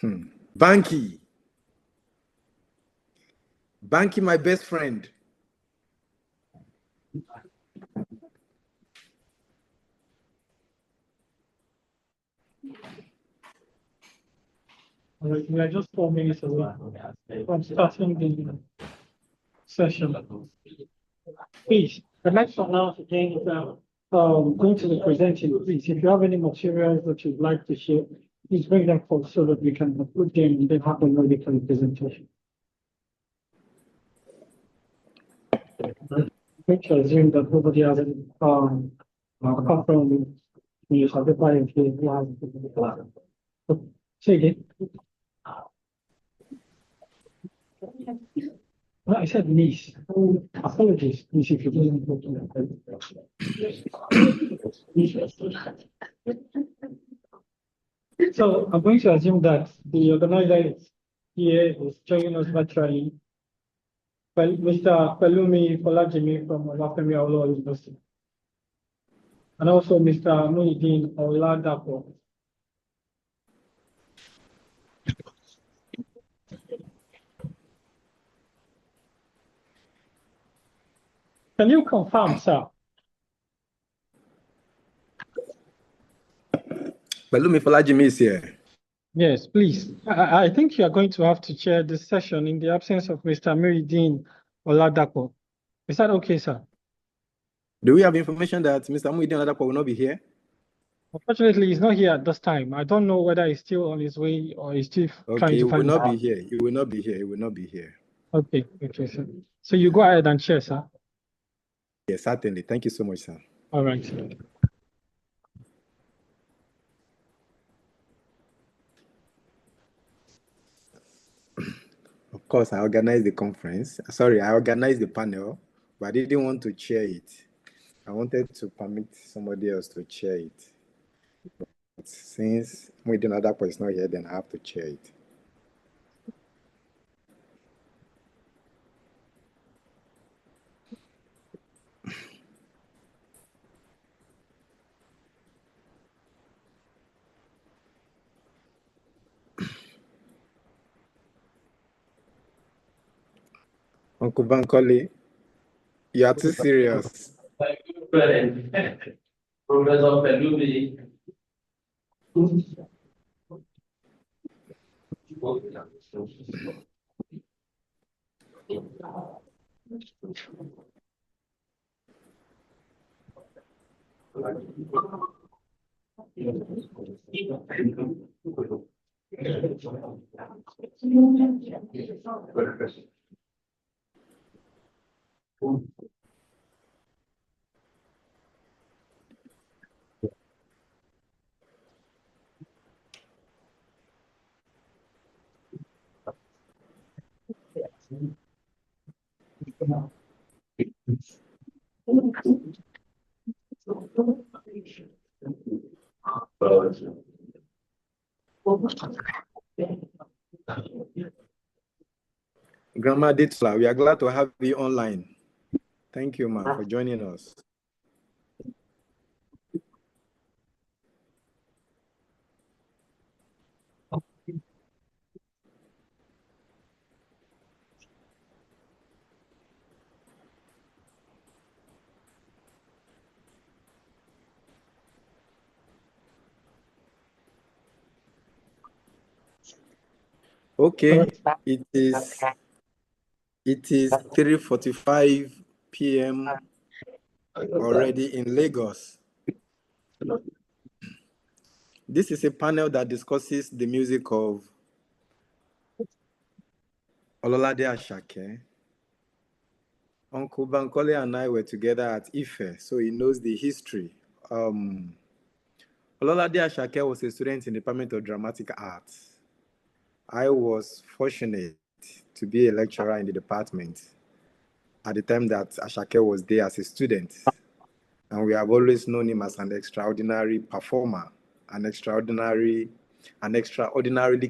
Banky. Banky, my best friend. We are just 4 minutes away from starting the session. Please, the next announce again is going to be presenting. Please, if you have any materials that you'd like to share, please bring them forward so that we can put them and then have them ready for the presentation. Which I assume that nobody has any apart from you have the fire here. Say again. No, I said niece. Apologies, niece, if you didn't go to that. So I'm going to assume that the organizer here is joining us virtually. Mr. Pelumi Olajimi from B103Ololade University. And also Mr. Ololade. Can you confirm, sir? Pelumi Olajimi is here. Yes, please. I think you are going to have to chair this session in the absence of Mr. Ololade. Is that okay, sir? Do we have information that Mr. Ololade will not be here? Unfortunately, he's not here at this time. I don't know whether he's still on his way or he's still trying to find. He will not be here. He will not be here. He will not be here. Okay, sir. So you go ahead and share, sir. Yes, certainly. Thank you so much, sir. All right, sir. Of course, I organized the conference. Sorry, I organized the panel, but I didn't want to chair it. I wanted to permit somebody else to chair it. But since another person is not here, then I have to chair it. Uncle Bankole, you are too serious. Professor Pelumi. Grandma Ditla, we are glad to have you online. Thank you, ma'am, for joining us. Okay, it is 3:45 p.m. already in Lagos. This is a panel that discusses the music of Ololade Asake. Uncle Bankole and I were together at Ife, so he knows the history. Ololade Asake was a student in the Department of Dramatic Arts. I was fortunate to be a lecturer in the department at the time that Asake was there as a student. And we have always known him as an extraordinary performer, an extraordinarily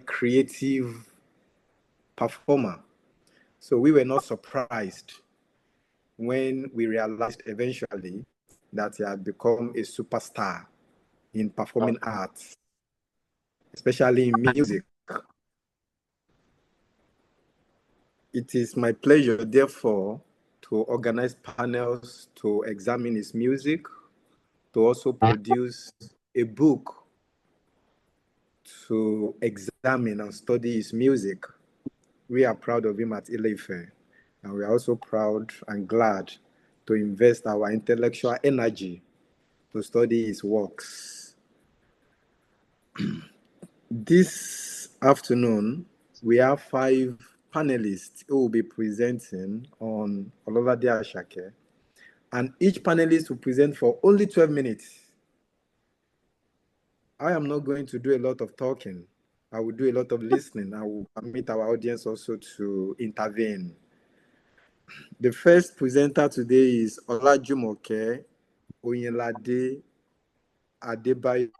creative performer. So we were not surprised when we realized eventually that he had become a superstar in performing arts, especially in music. It is my pleasure, therefore, to organize panels to examine his music, to also produce a book to examine and study his music. We are proud of him at Ileife, and we are also proud and glad to invest our intellectual energy to study his works. This afternoon, we have 5 panelists who will be presenting on Ololade Asake, and each panelist will present for only 12 minutes. I am not going to do a lot of talking. I will do a lot of listening. I will permit our audience also to intervene. The first presenter today is Olajumoke Oyinlade Adebayo,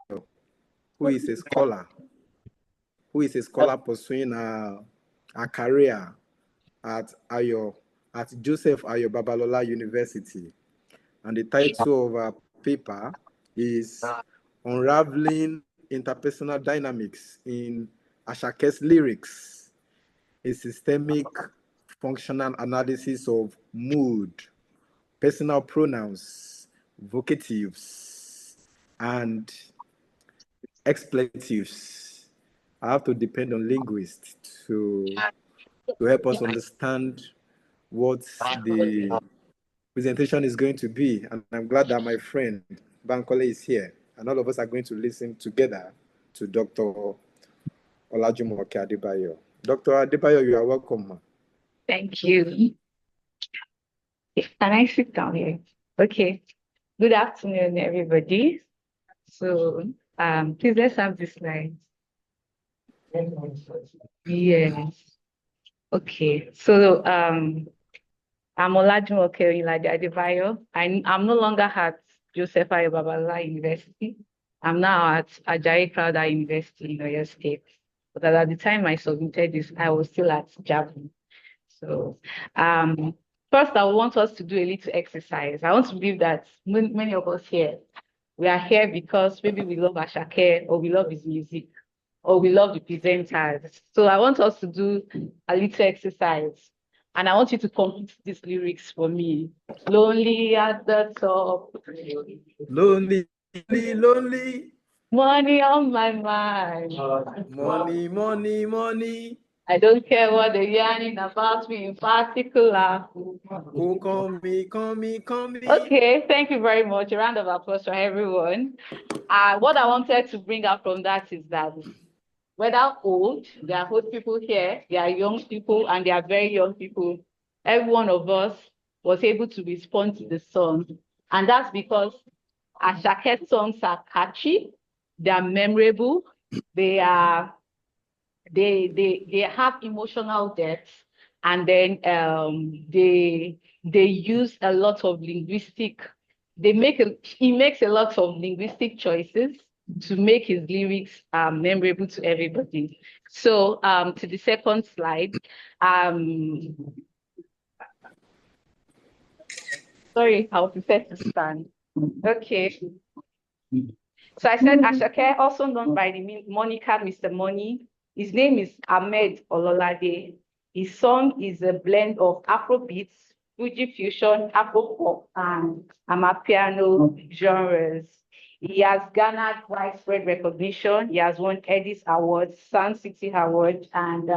who is a scholar, pursuing a career at Joseph Ayo Babalola University. And the title of our paper is Unraveling Interpersonal Dynamics in Asake's Lyrics, a systemic functional analysis of mood, personal pronouns, vocatives, and expletives. I have to depend on linguists to help us understand what the presentation is going to be. And I'm glad that my friend Bankole is here, and all of us are going to listen together to Dr. Olajumoke Adebayo. Dr. Adebayo, you are welcome. Thank you. Can I sit down here? Okay. Good afternoon, everybody. So, please let's have this slide. Yes. Okay. So, I'm Olajumoke Oyinlade Adebayo. I'm no longer at Joseph Ayo Babalola University. I'm now at Ajayi Crowther University in Oyo State. But at the time I submitted this, I was still at JAVU. So, first, I want us to do a little exercise. I want to believe that many of us here, we are here because maybe we love Asake, or we love his music, or we love the presenters. So I want us to do a little exercise. And I want you to complete these lyrics for me. Lonely at the top. Lonely, lonely. Money on my mind. Money, money, money. I don't care what they're yarning about me in particular. Oh, call me, call me, call me. Okay, thank you very much. A round of applause for everyone. What I wanted to bring out from that is that whether old, there are old people here, there are young people, and there are very young people. Every one of us was able to respond to the song. And that's because Asake songs are catchy, they are memorable, they have emotional depth, and then they use a lot of he makes a lot of linguistic choices to make his lyrics memorable to everybody. So to the second slide, sorry, I'll prefer to stand. Okay. So I said Asake, also known by the moniker Mr. Money. His name is Ahmed Ololade. His song is a blend of Afrobeats, Fuji fusion, Afro-pop, and Amapiano genres. He has garnered widespread recognition. He has won Edis Awards, Sun City Awards, and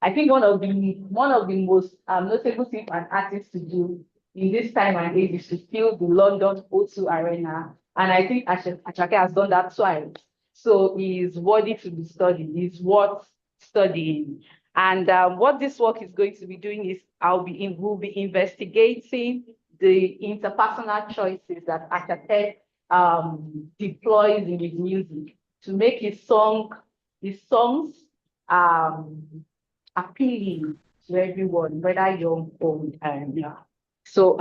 I think one of the most notable things an artist to do in this time and age is to fill the London O2 Arena. And I think Asake has done that twice. So he is worthy to be studied. He's worth studying. And what this work is going to be doing is we'll be investigating the interpersonal choices that Asake deploys in his music to make his songs appealing to everyone, whether young or old. Yeah. So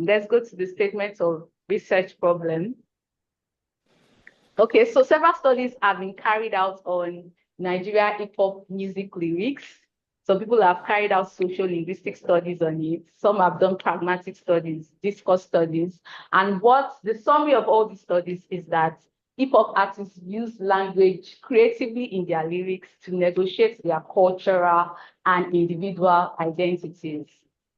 let's go to the statement of research problem. Okay, so several studies have been carried out on Nigeria hip-hop music lyrics. Some people have carried out social linguistic studies on it. Some have done pragmatic studies, discourse studies. And what the summary of all these studies is that hip hop artists use language creatively in their lyrics to negotiate their cultural and individual identities.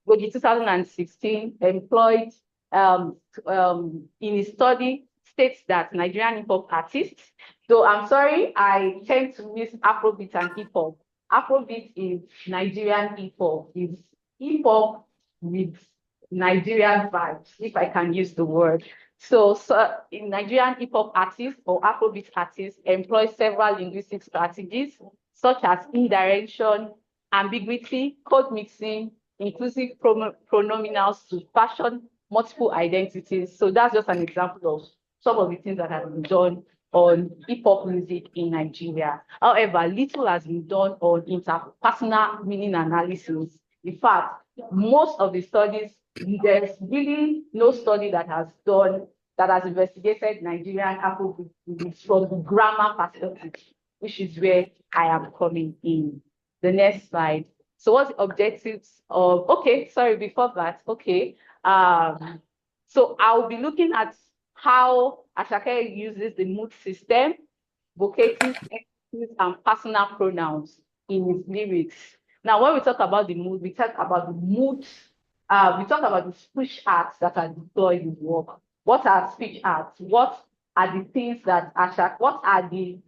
Gogi 2016 employed in his study states that Nigerian hip hop artists, though I'm sorry, I tend to miss Afrobeat and hip hop. Afrobeat is Nigerian hip hop, is hip hop with Nigerian vibes, if I can use the word. So in Nigerian hip hop artists or Afrobeat artists employ several linguistic strategies such as indirection, ambiguity, code mixing, inclusive pronominals to fashion multiple identities. So that's just an example of some of the things that have been done on hip hop music in Nigeria. However, little has been done on interpersonal meaning analysis. In fact, most of the studies, there's really no study that has investigated Nigerian Afrobeat from the grammar perspective, which is where I am coming in. The next slide. So what's the objectives of, okay, sorry, before that, okay. So I'll be looking at how Asake uses the mood system, vocative, and personal pronouns in his lyrics. Now, when we talk about the mood, we talk about the mood, we talk about the speech arts that are deployed in work. What are speech arts? What are the things that what are the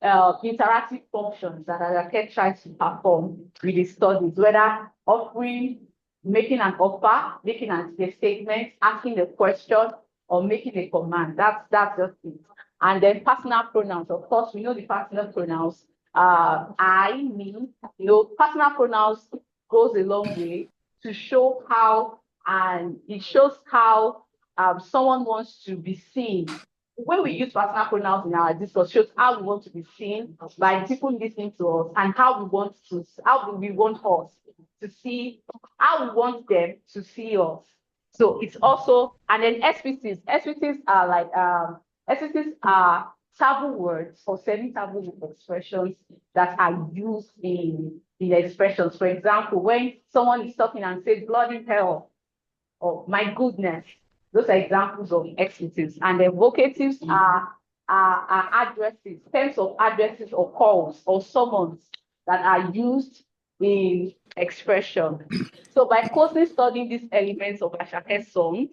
interactive functions that Asake tries to perform with his studies, whether offering, making an offer, making a statement, asking a question, or making a command. That's just it. And then personal pronouns. Of course, we know the personal pronouns. I, me, personal pronouns goes a long way to show how, and it shows how someone wants to be seen. When we use personal pronouns in our discourse, shows how we want to be seen by people listening to us, and how we want us to see, how we want them to see us. So it's also, and then SPCs. SPCs are like SPCs are taboo words or semi-taboo expressions that are used in expressions. For example, when someone is talking and says bloody hell or my goodness, those are examples of expletives. And then vocatives are addresses, terms of addresses or calls or summons that are used in expression. So by closely studying these elements of Asake's songs,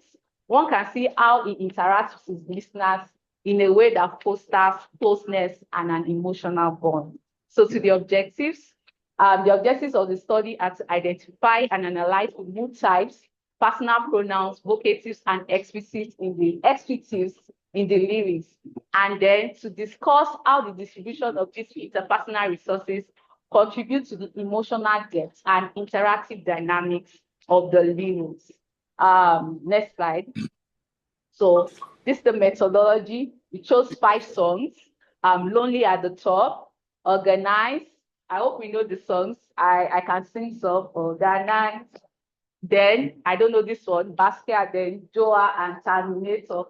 one can see how he interacts with his listeners in a way that fosters closeness and an emotional bond. So to the objectives of the study are to identify and analyze the mood types, personal pronouns, vocatives, and expletives in the lyrics, and then to discuss how the distribution of these interpersonal resources contribute to the emotional depth and interactive dynamics of the lyrics. Next slide. So this is the methodology. We chose 5 songs. Lonely at the top, Organize. I hope we know the songs. I can sing some. Organize. Then, I don't know this one, Basket, then Joa and Terminator.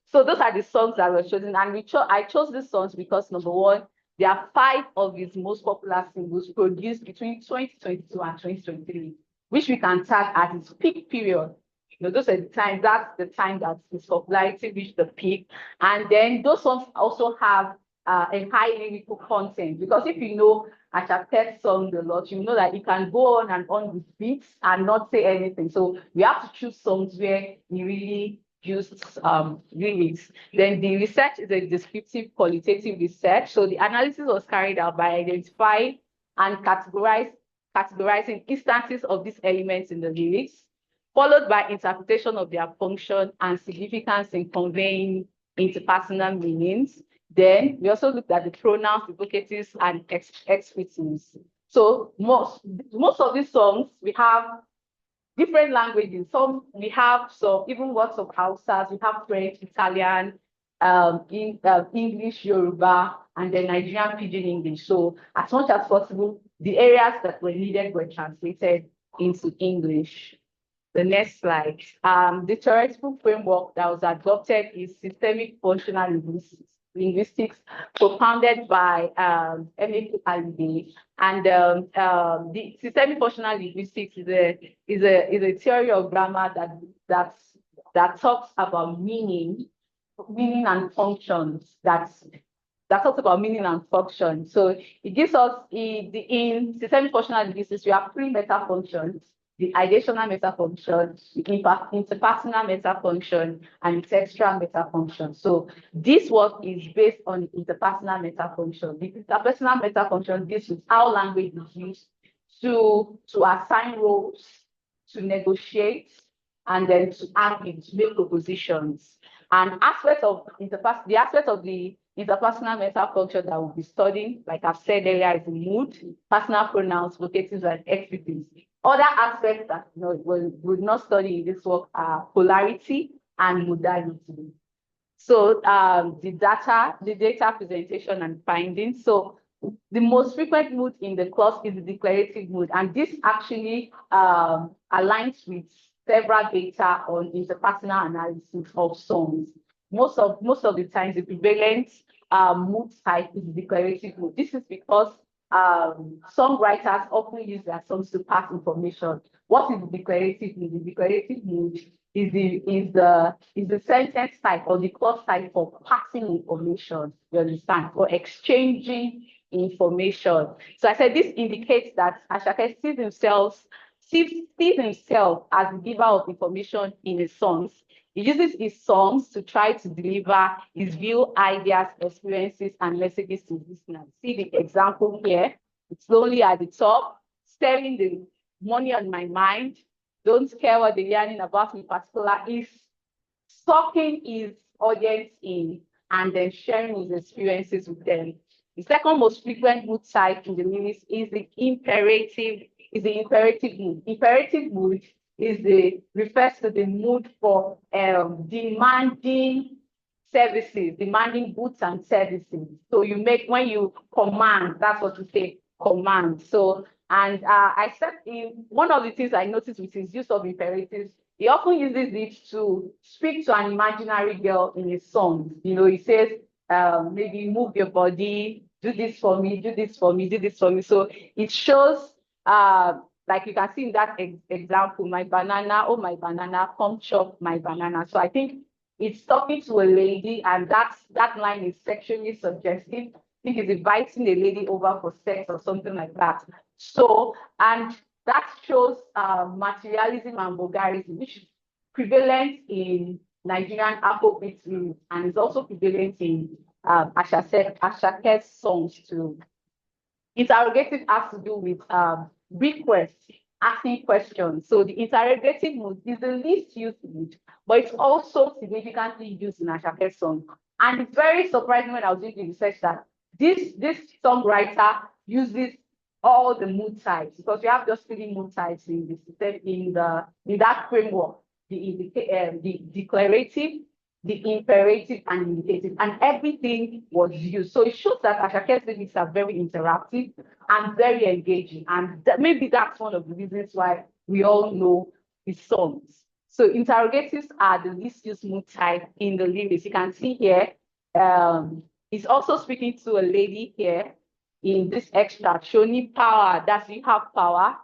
So those are the songs that were chosen. And I chose these songs because, number one, there are 5 of his most popular singles produced between 2022 and 2023, which we can tag as his peak period. Those are the times, that's the time that his popularity reached the peak. And then those songs also have a high lyrical content, because if you know Asake's song a lot, you know that he can go on and on with beats and not say anything. So we have to choose songs where he really used lyrics. Then the research is a descriptive qualitative research. So the analysis was carried out by identifying and categorizing instances of these elements in the lyrics, followed by interpretation of their function and significance in conveying interpersonal meanings. Then we also looked at the pronouns, the vocatives, and expletives. So most of these songs, we have different languages. Some we have some even words of Hausas, we have French, Italian, English, Yoruba, and then Nigerian Pidgin English. So as much as possible, the areas that were needed were translated into English. The next slide. The theoretical framework that was adopted is systemic functional linguistics, propounded by B103Ololade. And the systemic functional linguistics is a theory of grammar that talks about meaning meaning and functions that talks about meaning and function. So it gives us in systemic functional linguistics, we have three meta functions: the ideational meta function, the interpersonal meta function, and the textual meta function. So this work is based on the interpersonal meta function. The interpersonal meta function deals with how language is used to assign roles, to negotiate, and then to argue, to make propositions. And the aspect of the interpersonal meta function that we'll be studying, like I've said earlier, is the mood, personal pronouns, vocatives, and expletives. Other aspects that we would not study in this work are polarity and modality. So the data presentation and findings. So the most frequent mood in the clause is the declarative mood, and this actually aligns with several data on interpersonal analysis of songs. Most of the times, the prevalent mood type is declarative mood. This is because songwriters often use their songs to pass information. What is the declarative mood? The declarative mood is the sentence type or the clause type for passing information. You understand? For exchanging information. So I said this indicates that Asake sees himself as the giver of information in his songs. He uses his songs to try to deliver his view, ideas, experiences, and messages to listeners. See the example here. It's lonely at the top, staring the money on my mind, don't care what they're learning about in particular, is sucking his audience in and then sharing his experiences with them. The second most frequent mood type in the lyrics is the imperative mood. Imperative mood refers to the mood for demanding services, demanding goods and services. So when you command, that's what you say, command. So, and I said one of the things I noticed with his use of imperatives, he often uses it to speak to an imaginary girl in his songs. He says, maybe move your body, do this for me, do this for me, do this for me. So it shows, like you can see in that example, my banana, oh my banana, come chop my banana. So I think it's talking to a lady, and that line is sexually suggestive. I think it's inviting a lady over for sex or something like that. So, and that shows materialism and vulgarism, which is prevalent in Nigerian Afrobeat lyrics, and is also prevalent in Asake's songs too. Interrogative has to do with requests, asking questions. So the interrogative mood is the least used mood, but it's also significantly used in Asake's song. And it's very surprising when I was doing the research that this songwriter uses all the mood types, because we have just 3 mood types in that framework: the declarative, the imperative, and indicative, and everything was used. So it shows that Asake's lyrics are very interactive and very engaging, and maybe that's one of the reasons why we all know his songs. So interrogatives are the least used mood type in the lyrics. You can see here, he's also speaking to a lady here in this extract. Shoni power, that's you have power.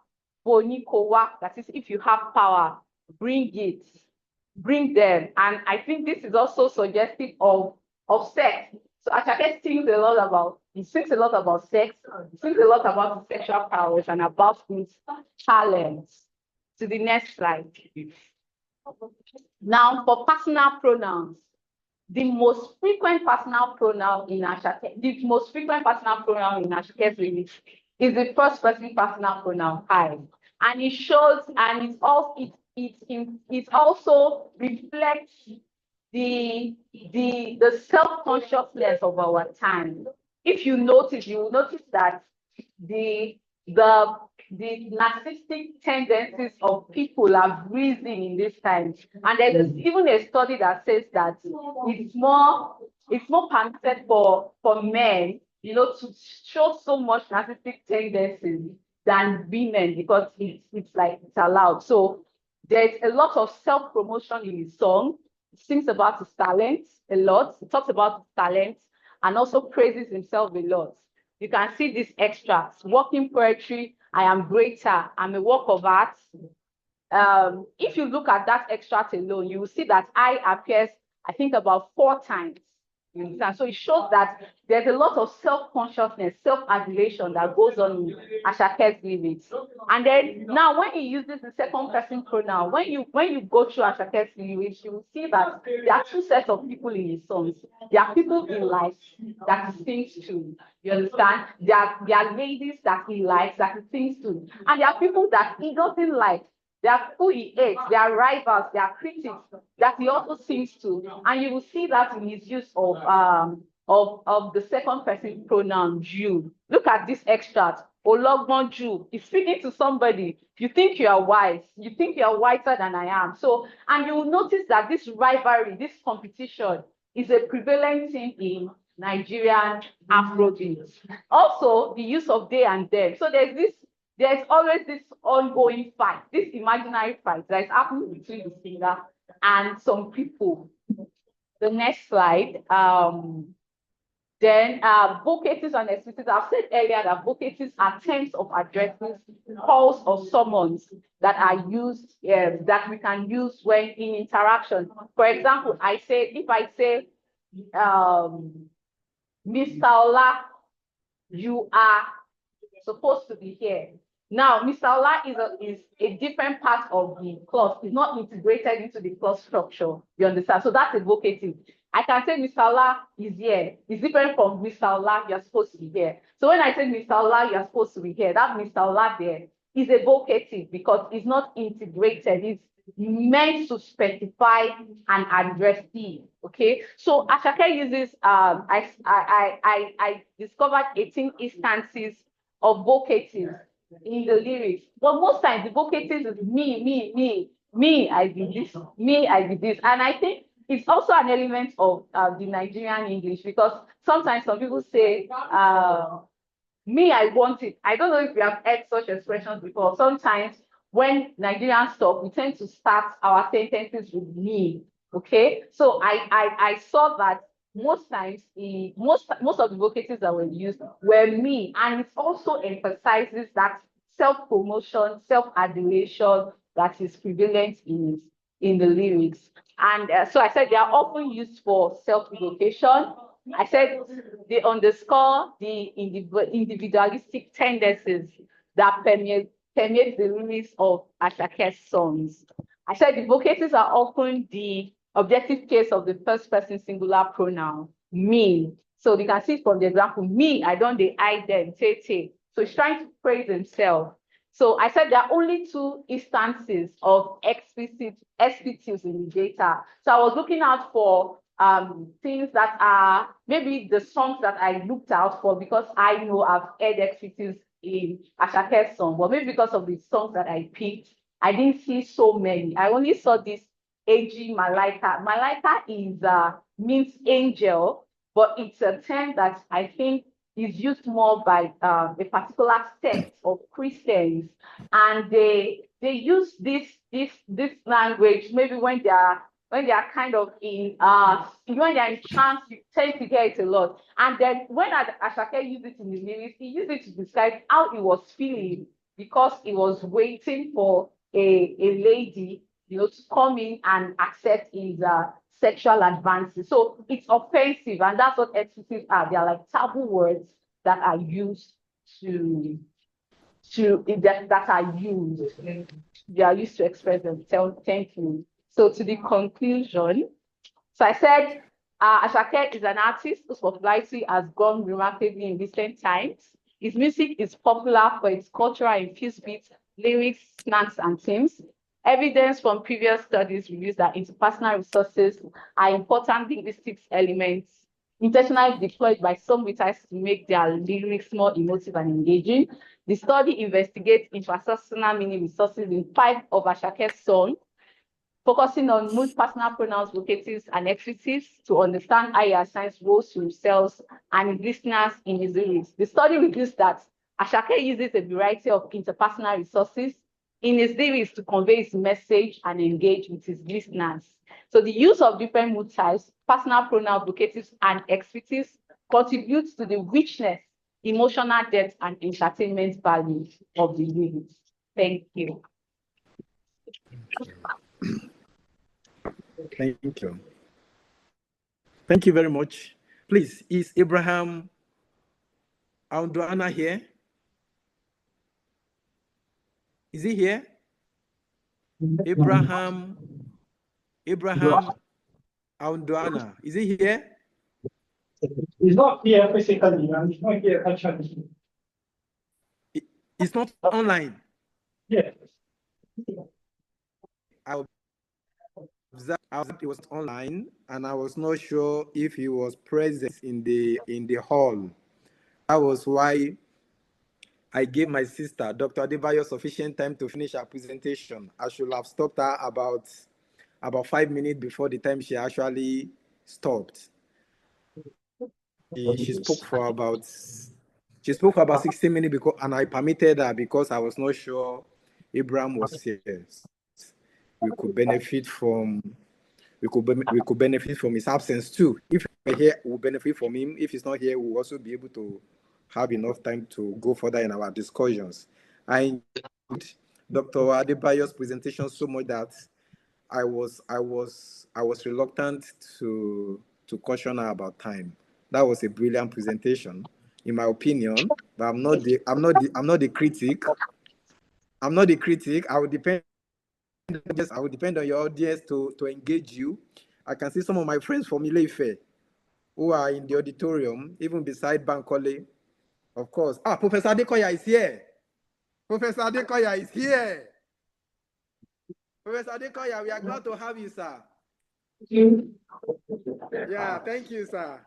Boni kowa, that is if you have power, bring it, bring them. And I think this is also suggestive of sex. So Asake sings a lot about sex, he sings a lot about his sexual powers and about his talents. To the next slide. Now for personal pronouns. The most frequent personal pronoun in Asake's lyrics is the first person personal pronoun, I. And it shows, and it also reflects the self-consciousness of our time. If you notice, you will notice that the narcissistic tendencies of people have risen in this time. And there's even a study that says that it's more permitted for men, to show so much narcissistic tendencies than women, because it's allowed. So there's a lot of self-promotion in his song. He sings about his talents a lot. He talks about his talents and also praises himself a lot. You can see these extracts: working poetry, I am greater, I'm a work of art. If you look at that extract alone, you will see that I appears I think about 4 times. You understand? So it shows that there's a lot of self-consciousness, self-adulation that goes on in Asake's lyrics. And then now when he uses the second person pronoun, when you go through Asake's lyrics, you will see that there are 2 sets of people in his songs. There are people he likes that he sings to. You understand? There are ladies that he likes that he sings to. And there are people that he doesn't like. There are people he hates, there are rivals, there are critics that he also sings to. And you will see that in his use of the second person pronoun you. Look at this extract. Ologbon Jew is speaking to somebody. You think you are wise. You think you are wiser than I am. So, and you will notice that this rivalry, this competition is a prevalent thing in Nigerian Afrobeats. Also, the use of they and them. So there's always this ongoing fight, this imaginary fight that is happening between the singer and some people. The next slide. Then vocatives and explicits. I've said earlier that vocatives are terms of addresses, calls or summons that are used, that we can use when in interaction. For example, if I say, Mr. Ola, you are supposed to be here. Now, Mr. Ola is a different part of the clause. It's not integrated into the clause structure. You understand? So that's a vocative. I can say Mr. Ola is here. It's different from Mr. Ola, you're supposed to be here. So when I say Mr. Ola, you're supposed to be here, that Mr. Ola there is a vocative because it's not integrated. It's meant to specify an addressee. Okay. So Asake uses I discovered 18 instances of vocatives in the lyrics, but most times the vocatives is me, I did this, me, I did this. And I think it's also an element of the Nigerian English, because sometimes some people say, me, I want it. I don't know if you have heard such expressions before. Sometimes when Nigerians talk, we tend to start our sentences with me. Okay, so I saw that most times most of the vocatives that were used were me, and it also emphasizes that self-promotion, self-adulation that is prevalent in the lyrics. And so I said they are often used for self-evocation. I said they underscore the individualistic tendencies that permeate the lyrics of Asake's songs. I said the vocatives are often the objective case of the first person singular pronoun, me. So you can see from the example, me, I don't they I them, te. So he's trying to praise himself. So I said there are only 2 instances of expletives in the data. So I was looking out for things that are maybe the songs that I looked out for, because I know I've heard expletives in Asake's song, but maybe because of the songs that I picked, I didn't see so many. I only saw this AG Malaika. Malaika is means angel, but it's a term that I think is used more by a particular sect of Christians, and they use this language maybe when they are kind of in when they're in trance. You tend to hear it a lot. And then when Asake used it in the lyrics, he used it to describe how he was feeling, because he was waiting for a lady, to come in and accept his sexual advances. So it's offensive, and that's what expletives are. They are like taboo words that are used that are used. They are used to express themselves. Thank you. So to the conclusion, so I said Asake is an artist whose popularity has grown remarkably in recent times. His music is popular for its cultural infused beats, lyrics, snacks, and themes. Evidence from previous studies reveals that interpersonal resources are important linguistics elements intentionally deployed by some writers to make their lyrics more emotive and engaging. The study investigates interpersonal meaning resources in 5 of Asake's songs, focusing on mood, personal pronouns, vocatives, and expletives to understand how he assigns roles to himself and his listeners in his lyrics. The study reveals that Asake uses a variety of interpersonal resources in his lyrics to convey his message and engage with his listeners. So the use of different mood types, personal pronouns, vocatives, and expletives contributes to the richness, emotional depth, and entertainment value of the lyrics. Thank you. Thank you. Thank you very much. Please, is Abraham Aunduana here? Is he here? Abraham Aunduana. Is he here? He's not here physically, and he's not here actually. It's not online. Yes. I observed it was online, and I was not sure if he was present in the hall. That was why I gave my sister, Dr. Adebayo, sufficient time to finish her presentation. I should have stopped her about 5 minutes before the time she actually stopped. She spoke for about 16 minutes because, and I permitted her because I was not sure Abraham was here. We could benefit from his absence too. If he's here, we'll benefit from him. If he's not here, we'll also be able to have enough time to go further in our discussions. I enjoyed Dr. Adebayo's presentation so much that I was reluctant to caution her about time. That was a brilliant presentation, in my opinion. But I'm not the critic. I'm not the critic. I will depend on your audience to engage you. I can see some of my friends from Ile-Ife who are in the auditorium, even beside Bankole. Of course. Professor Adekoya is here. Professor Adekoya is here. Professor Adekoya, we are glad to have you, sir. Yeah, thank you, sir.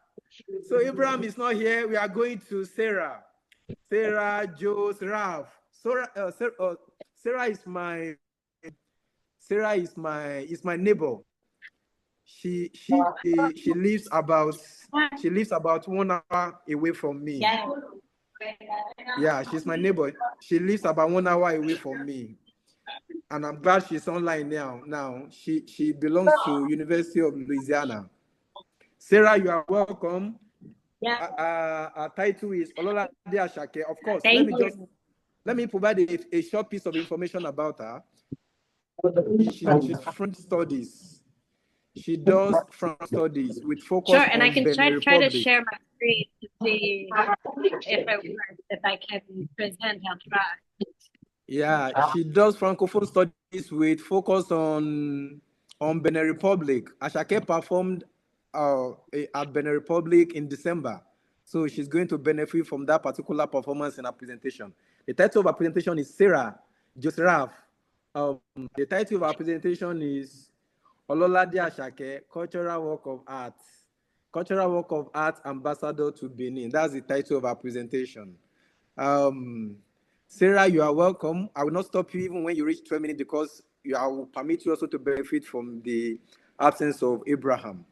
So Abraham is not here. We are going to Sarah. Sarah, Joe, Ralph. Sarah is my neighbor. She lives about 1 hour away from me. Yeah, she's my neighbor. She lives about 1 hour away from me, and I'm glad she's online now. She belongs to University of Louisiana. Sarah, you are welcome. Yeah. Our title is Ololade Asake. Of course, let me provide a short piece of information about her. She's French studies. She does French studies with focus on and I can Benin try to Republic. share my screen to see if it works, if I can present, I'll try. Yeah, she does Francophone studies with focus on Benin Republic. Asake performed at Benin Republic in December. So she's going to benefit from that particular performance in her presentation. The title of her presentation is Sarah Joseph. The title of our presentation is Ololade Asake, Cultural Work of Art. Cultural Work of Art Ambassador to Benin. That's the title of our presentation. Sarah, you are welcome. I will not stop you even when you reach 12 minutes because I will permit you also to benefit from the absence of Abraham.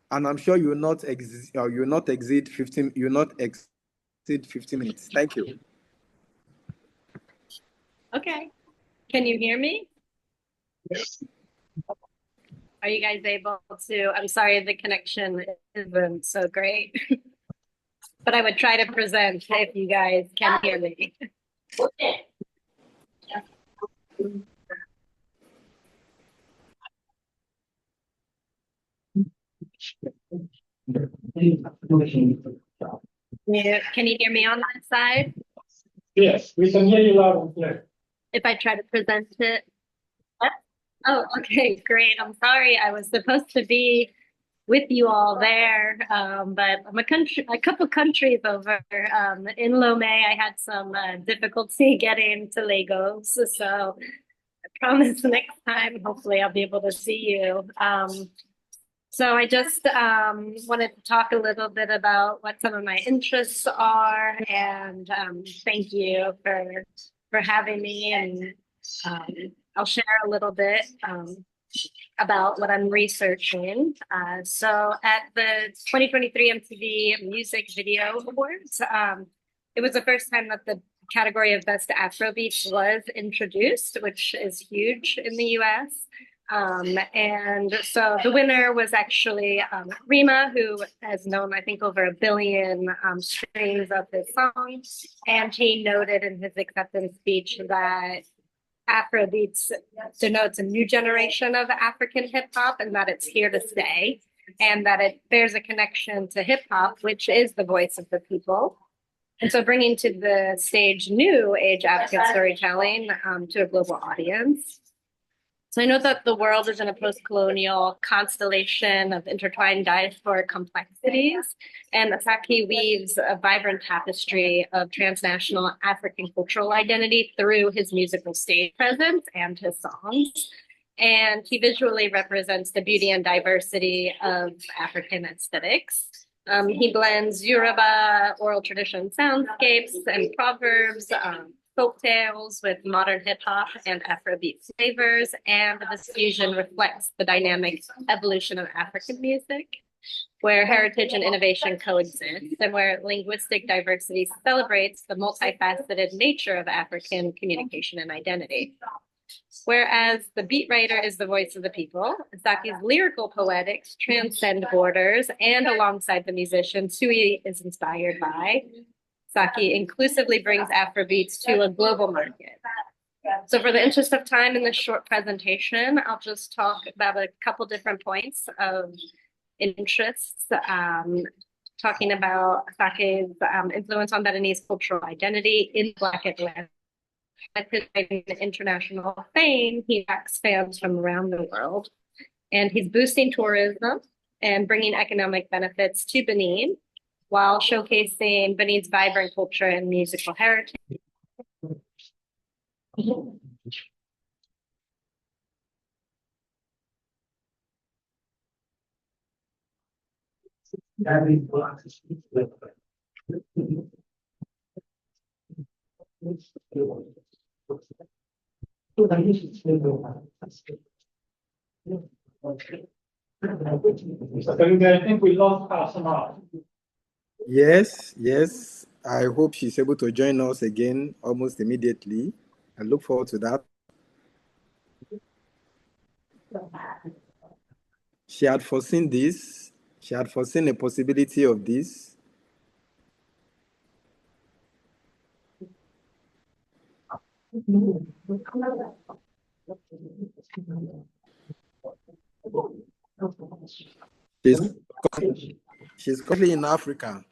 And I'm sure you will not exceed 15 minutes. Thank you. Okay. Can you hear me? Yes. Are you guys able to? I'm sorry, the connection isn't so great, but I would try to present if you guys can hear me. Yeah. Can you hear me on that side? Yes, we can hear you loud and clear. If I try to present it. Oh, okay, great. I'm sorry. I was supposed to be with you all there, but I'm a couple countries over. In Lomé, I had some difficulty getting to Lagos, so I promise next time, hopefully, I'll be able to see you. So I just wanted to talk a little bit about what some of my interests are, and thank you for having me. And I'll share a little bit about what I'm researching. So at the 2023 MTV Music Video Awards, it was the first time that the category of Best Afrobeats was introduced, which is huge in the US. And so the winner was actually Rima, who has known, I think, over 1 billion streams of his songs. And he noted in his acceptance speech that Afrobeats denotes a new generation of African hip hop and that it's here to stay. and that it bears a connection to hip hop, which is the voice of the people. And so bringing to the stage new age African storytelling to a global audience. So I know that the world is in a post-colonial constellation of intertwined diasporic complexities, and Asake weaves a vibrant tapestry of transnational African cultural identity through his musical stage presence and his songs. And he visually represents the beauty and diversity of African aesthetics. He blends Yoruba oral tradition soundscapes and proverbs, folk tales with modern hip hop and Afrobeat flavors, and this fusion reflects the dynamic evolution of African music, where heritage and innovation coexist, and where linguistic diversity celebrates the multifaceted nature of African communication and identity. Whereas the beat writer is the voice of the people, Asake's lyrical poetics transcend borders, and alongside the musicians who he is inspired by, Asake inclusively brings Afrobeats to a global market. So for the interest of time in this short presentation, I'll just talk about a couple different points of interests, talking about Asake's influence on Beninese cultural identity in Black Atlantic. At his international fame, he attracts fans from around the world, and he's boosting tourism and bringing economic benefits to Benin while showcasing Benin's vibrant culture and musical heritage. I think we lost Asama. Yes. I hope she's able to join us again almost immediately. I look forward to that. She had foreseen this. She had foreseen a possibility of this. She's currently in Africa.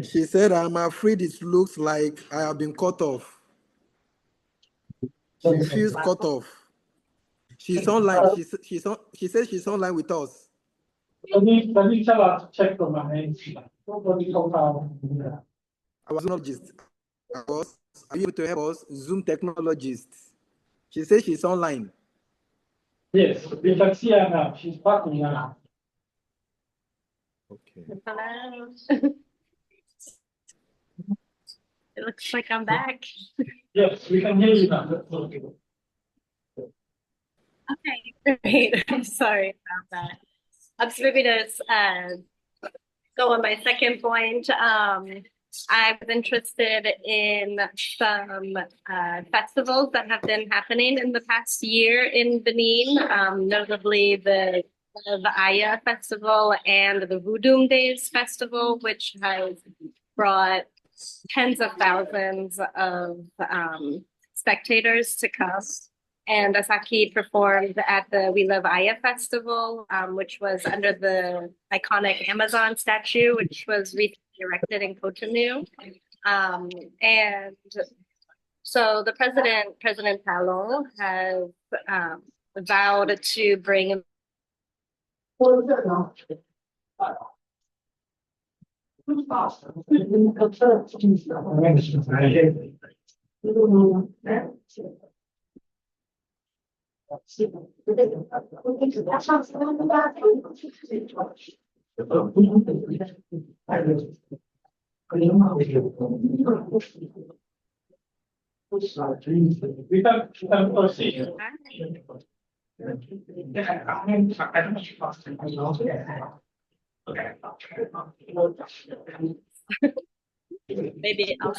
She said, "I'm afraid it looks like I have been cut off." She feels cut off. She's online. She says she's online with us. Let me tell her to check on my name. Nobody come out. I was not just. Are you able to help us? Zoom technologist. She says she's online. Yes, we can see her now. She's back on now. Okay. Hello. It looks like I'm back. Yes, we can hear you now. Okay, great. I'm sorry about that. So maybe to go on my second point, I was interested in some festivals that have been happening in the past year in Benin, notably the Aya Festival and the Voodoo Days Festival, which has brought tens of thousands of spectators to come. And Asake performed at the We Love Aya Festival, which was under the iconic Amazon statue, which was recently erected in Cotonou. And so the President Talon, has vowed to bring We can proceed. maybe I'll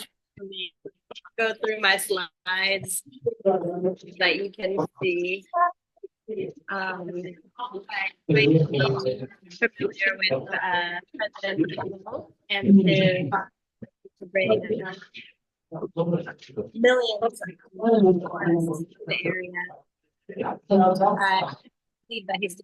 go through my slides that you can see. Might be familiar with President Trump and his brain Millions of tourists in the area. I believe that he's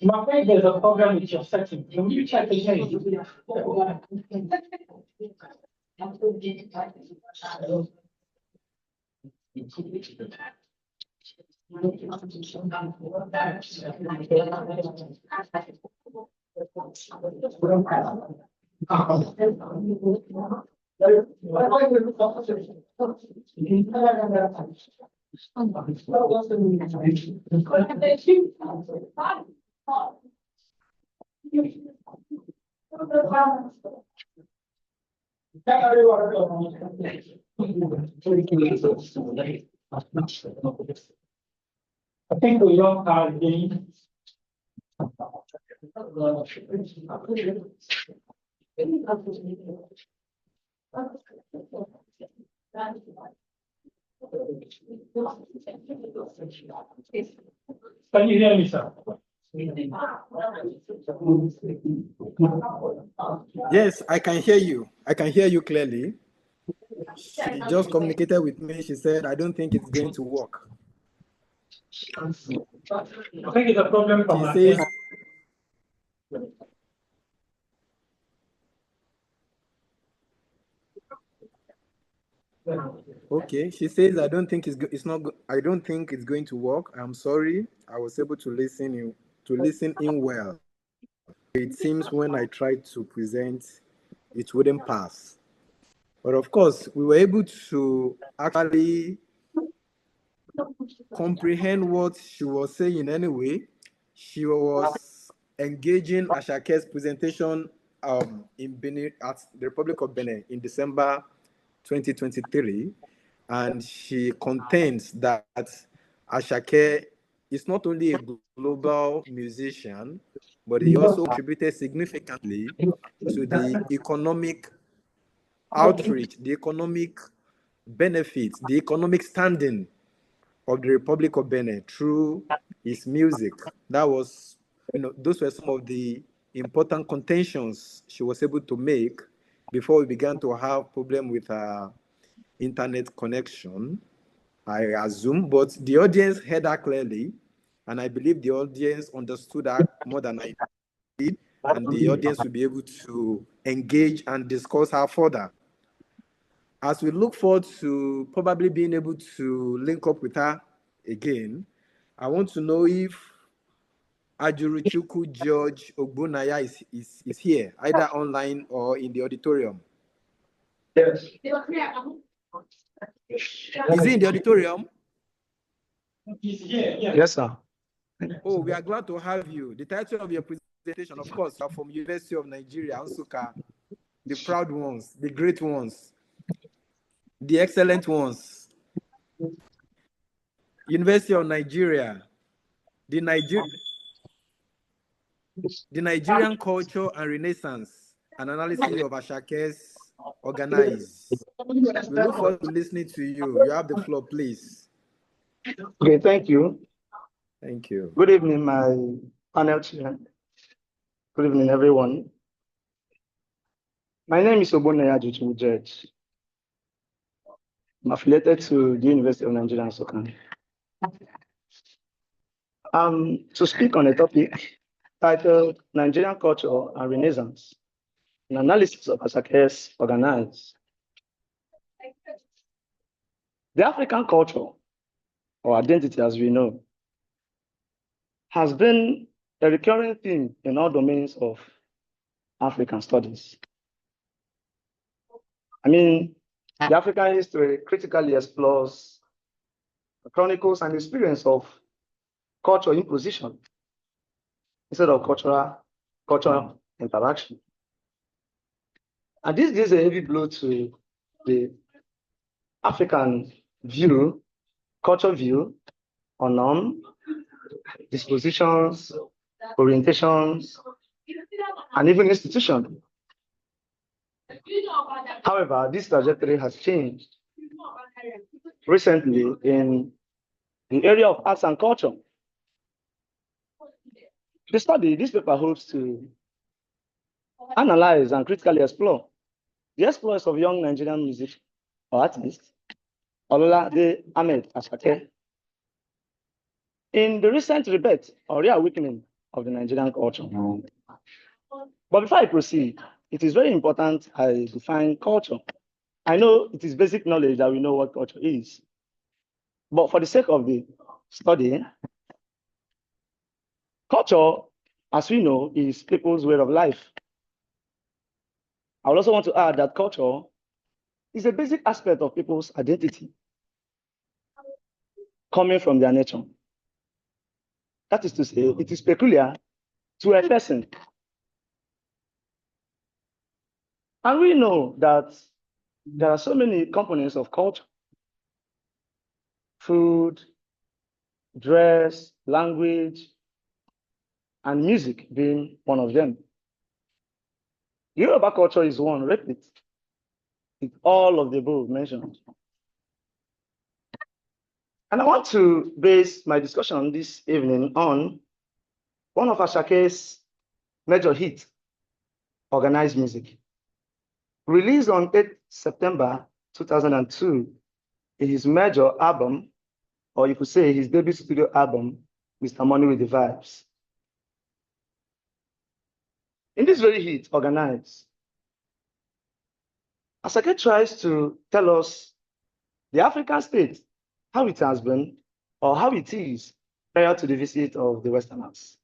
I'm afraid there's a problem with your setting. Can you check again? I think we don't have again. Can you hear me, sir? Yes, I can hear you. I can hear you clearly. She just communicated with me. She said, I don't think it's going to work. I think it's a problem from our She says, end. okay. She says, I don't think it's not. I don't think it's going to work. I'm sorry. I was able to listen in well. It seems when I tried to present, it wouldn't pass. But of course, we were able to actually comprehend what she was saying anyway. She was engaging Asake's presentation in Benin at the Republic of Benin in December 2023, and she contends that Asake is not only a global musician, but he also contributed significantly to the economic outreach, the economic benefits, the economic standing of the Republic of Benin through his music. That was, those were some of the important contentions she was able to make before we began to have problem with her internet connection, I assume. But the audience heard her clearly, and I believe the audience understood her more than I did, and the audience will be able to engage and discuss her further. As we look forward to probably being able to link up with her again, I want to know if Ajuruchuku George Ogbonaya is here, either online or in the auditorium. Yes. Is he in the auditorium? He's here. Yeah. Yes, sir. Oh, we are glad to have you. The title of your presentation, of course, you are from University of Nigeria, Nsukka, the proud ones, the great ones, the excellent ones. University of Nigeria, the Nigerian culture and renaissance, an analysis of Asake's organized. We look forward to listening to you. You have the floor, please. Okay, thank you. Thank you. Good evening, my panel chair. Good evening, everyone. My name is Ogbonaya Ajuruchuku George. I'm affiliated to the University of Nigeria, Nsukka. To speak on a topic titled Nigerian Culture and Renaissance, an analysis of Asake's organized. The African culture, or identity as we know, has been a recurring theme in all domains of African studies. I mean, the African history critically explores the chronicles and experience of cultural imposition instead of cultural interaction. And this gives a heavy blow to the African view, culture view on dispositions, orientations, and even institutions. However, this trajectory has changed recently in the area of arts and culture. The study, this paper hopes to analyze and critically explore the exploits of young Nigerian music or artists, Ololade Ahmed Asake, in the recent rebirth or reawakening of the Nigerian culture. But before I proceed, it is very important I define culture. I know it is basic knowledge that we know what culture is. But for the sake of the study, culture, as we know, is people's way of life. I would also want to add that culture is a basic aspect of people's identity coming from their nature. That is to say, it is peculiar to a person. And we know that there are so many components of culture: food, dress, language, and music being one of them. Yoruba culture is one, repeat, with all of the above mentioned. And I want to base my discussion this evening on one of Asake's major hits, Organized Music. Released on 8 September 2002, in his major album, or you could say his debut studio album, Mr. Money with the Vibes. In this very hit, Organized, Asake tries to tell us the African state, how it has been, or how it is prior to the visit of the Westerners,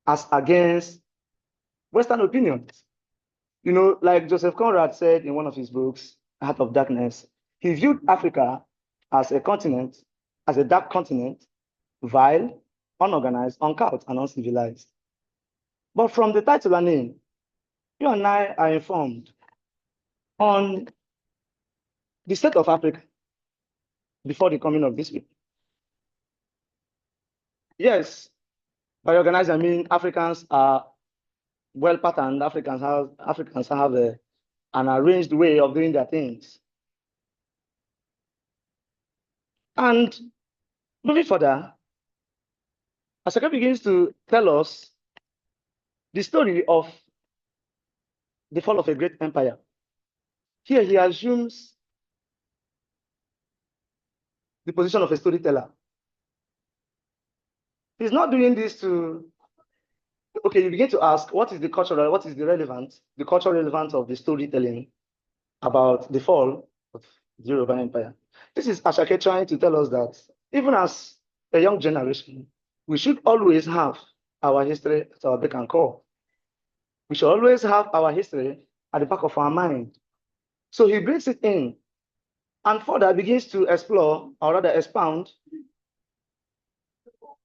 as against Western opinions. You know, like Joseph Conrad said in one of his books, Heart of Darkness, he viewed Africa as a continent, as a dark continent, vile, unorganized, uncouth, and uncivilized. But from the title and name, you and I are informed on the state of Africa before the coming of these people. Yes, by organized, I mean Africans are well patterned. Africans have an arranged way of doing their things. And moving further, Asake begins to tell us the story of the fall of a great empire. Here he assumes the position of a storyteller. He's not doing this to, okay, you begin to ask, what is the cultural relevance of the storytelling about the fall of the Yoruba Empire? This is Asake trying to tell us that even as a young generation, we should always have our history at our beck and call. We should always have our history at the back of our mind. So he brings it in and further begins to explore, or rather expound,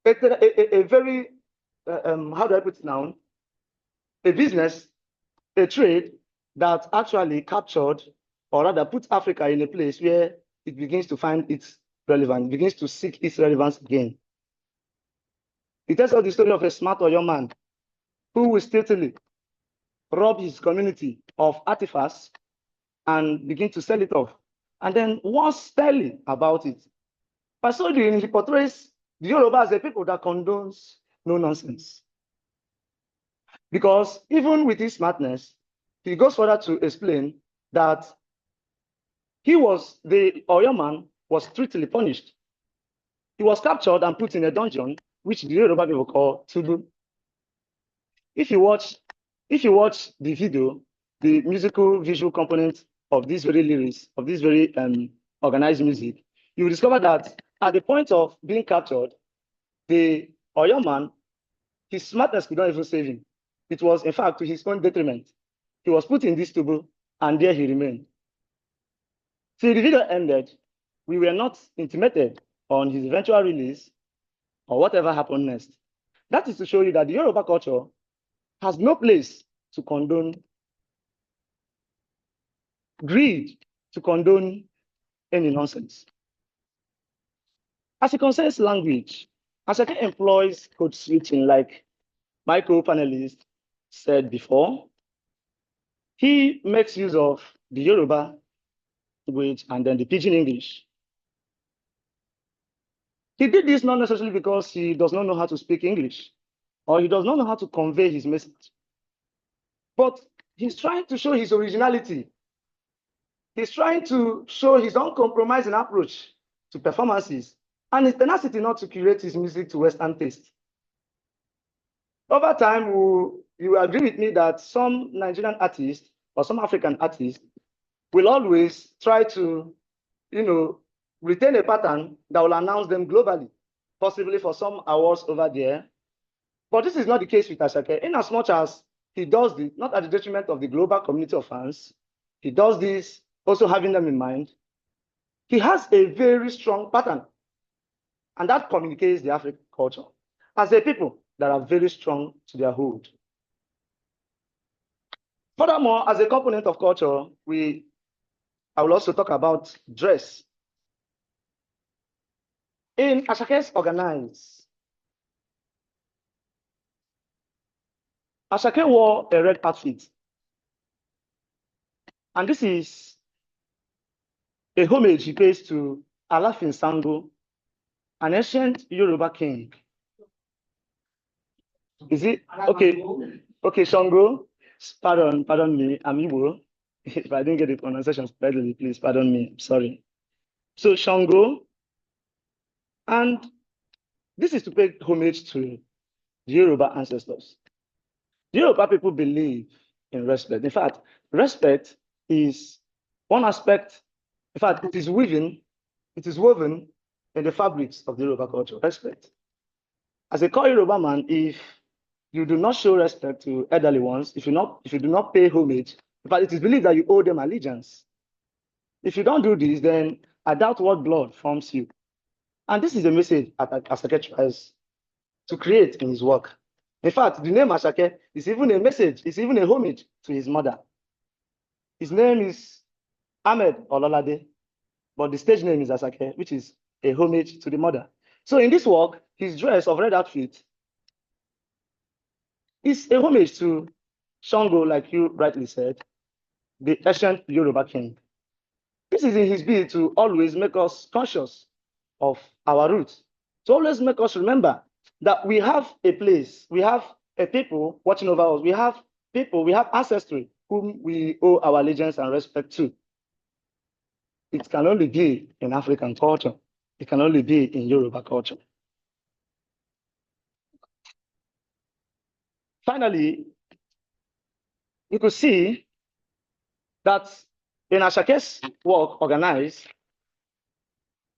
a very, how do I put it now? A business, a trade that actually captured, or rather put Africa in a place where it begins to find its relevance, begins to seek its relevance again. He tells us the story of a smart or young man who will stealthily rob his community of artifacts and begin to sell it off. And then once styling about it. By so doing, he portrays the Yoruba as a people that condones no nonsense. Because even with his smartness, he goes further to explain that the Oyo man was strictly punished. He was captured and put in a dungeon, which the Yoruba people call Tudu. If you watch the video, the musical visual component of these very lyrics, of this very organized music, you will discover that at the point of being captured, the Oyo man, his smartness could not even save him. It was, in fact, to his own detriment. He was put in this tubu, and there he remained. Till the video ended, we were not intimated on his eventual release or whatever happened next. That is to show you that the Yoruba culture has no place to condone greed, to condone any nonsense. As it concerns language, Asake employs code switching, like my co-panelist said before. he makes use of the Yoruba language and then the Pidgin English. He did this not necessarily because he does not know how to speak English or he does not know how to convey his message, but he's trying to show his originality. He's trying to show his uncompromising approach to performances and his tenacity not to curate his music to Western taste. Over time, you agree with me that some Nigerian artists or some African artists will always try to, retain a pattern that will announce them globally, possibly for some awards over there. But this is not the case with Asake, in as much as he does this, not at the detriment of the global community of fans. He does this also having them in mind. He has a very strong pattern, and that communicates the African culture as a people that are very strong to their hold. Furthermore, as a component of culture, I will also talk about dress. In Asake's Organize, Asake wore a red outfit. And this is a homage he pays to Alafin Sango, an ancient Yoruba king. Is it? Okay, Shango. Pardon me, I'm Igbo. If I didn't get the pronunciation correctly, please pardon me. Sorry. So Shango, and this is to pay homage to the Yoruba ancestors. The Yoruba people believe in respect. In fact, respect is one aspect. In fact, it is woven in the fabrics of the Yoruba culture. Respect. As a core Yoruba man, if you do not show respect to elderly ones, if you do not pay homage, in fact, it is believed that you owe them allegiance. If you don't do this, then I doubt what blood forms you. And this is a message Asake tries to create in his work. In fact, the name Asake is even a message, it's even a homage to his mother. His name is Ahmed Ololade, but the stage name is Asake, which is a homage to the mother. So in this work, his dress of red outfit is a homage to Shango, like you rightly said, the ancient Yoruba king. This is in his bid to always make us conscious of our roots, to always make us remember that we have a place, we have a people watching over us, we have people, we have ancestry whom we owe our allegiance and respect to. It can only be in African culture. It can only be in Yoruba culture. Finally, you could see that in Asake's work, Organize,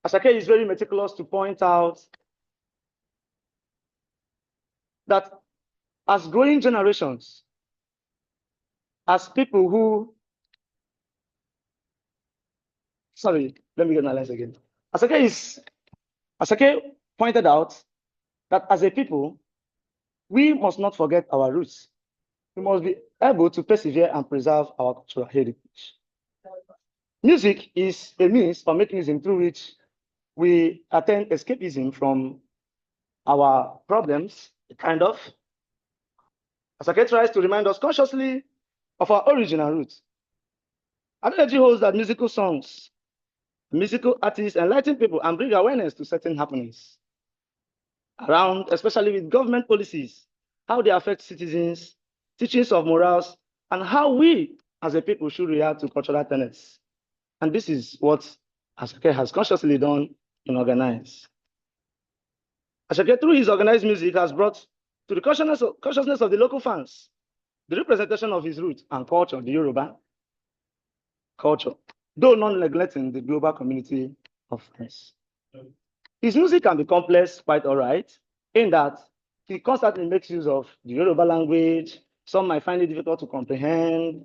Asake is very meticulous to point out that as growing generations, as people who, sorry, let me get my lines again. Asake pointed out that as a people, we must not forget our roots. We must be able to persevere and preserve our cultural heritage. Music is a means or mechanism through which we attain escapism from our problems, kind of. Asake tries to remind us consciously of our original roots. Analogy holds that musical songs, musical artists enlighten people and bring awareness to certain happenings around, especially with government policies, how they affect citizens, teachings of morals, and how we as a people should react to cultural tenets. And this is what Asake has consciously done in Organize. Asake, through his organized music, has brought to the consciousness of the local fans the representation of his roots and culture, the Yoruba culture, though not neglecting the global community of fans. His music can be complex, quite all right, in that he constantly makes use of the Yoruba language. Some might find it difficult to comprehend,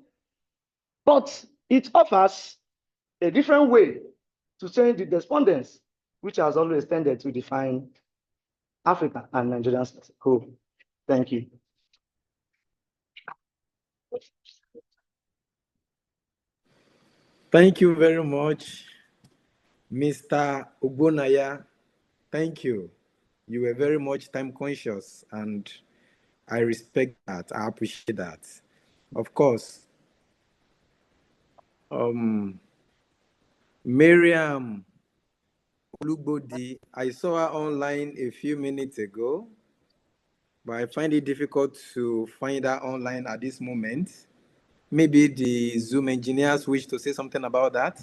but it offers a different way to change the despondence, which has always tended to define Africa and Nigerians as a whole. Thank you. Thank you very much, Mr. Ogbonaya. Thank you. You were very much time conscious, and I respect that. I appreciate that. Of course, Miriam Olubodi, I saw her online a few minutes ago, but I find it difficult to find her online at this moment. Maybe the Zoom engineers wish to say something about that.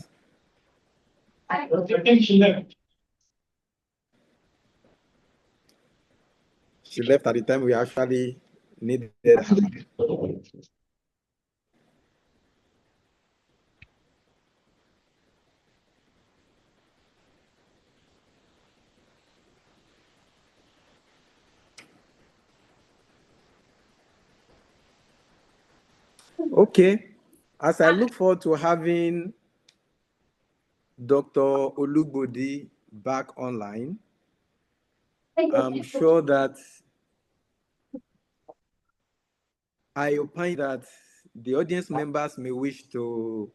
I think she left. She left at the time we actually needed her. Okay. As I look forward to having Dr. Olubodi back online, I'm sure that I opine that the audience members may wish to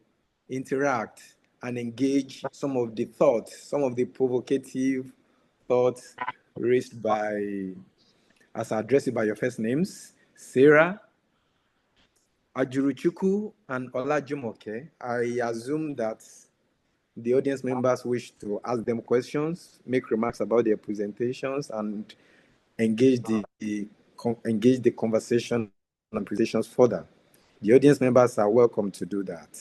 interact and engage some of the thoughts, some of the provocative thoughts raised by, as addressed by your first names, Sarah, Ajuruchuku, and Olajumoke. I assume that the audience members wish to ask them questions, make remarks about their presentations, and engage the conversation and presentations further. The audience members are welcome to do that,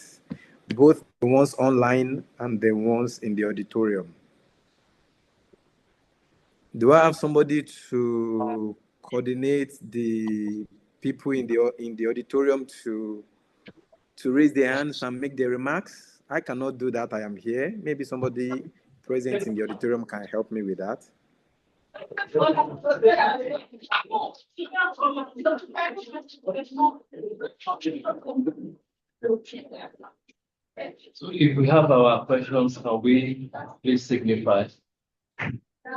both the ones online and the ones in the auditorium. Do I have somebody to coordinate the people in the auditorium to raise their hands and make their remarks? I cannot do that. I am here. Maybe somebody present in the auditorium can help me with that. So if we have our questions, can we please signify?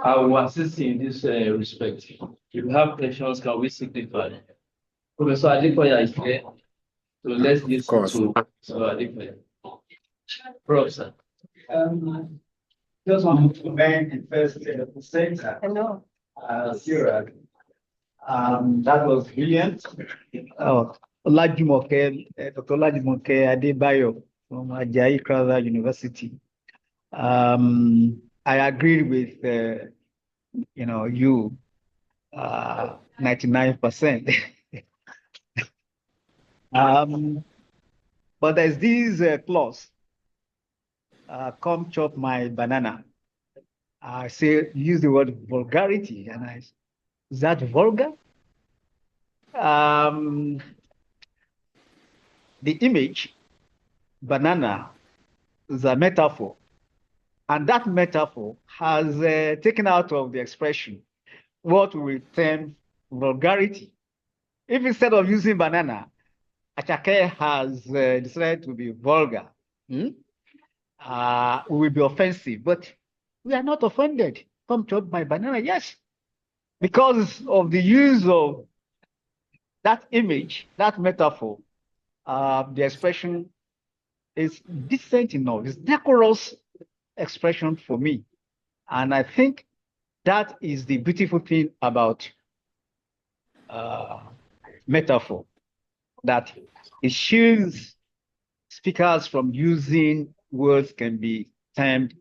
I will assist in this respect. If you have questions, can we signify? Professor Adekoya is here, so let's listen to Professor Adekoya. Professor. Just want to commend the first presenter. Hello. Sarah. That was brilliant. Olajumoke, Dr. Olajumoke Adebayo from Ajayi Crowther University. I agree with you 99%. But there's this clause, come chop my banana. I say, use the word vulgarity, and is that vulgar? The image, banana, is a metaphor. And that metaphor has taken out of the expression what we term vulgarity. If instead of using banana, Asake has decided to be vulgar, we will be offensive. But we are not offended. Come chop my banana, yes. Because of the use of that image, that metaphor, the expression is decent enough. It's decorous expression for me. And I think that is the beautiful thing about metaphor, that it shields speakers from using words can be termed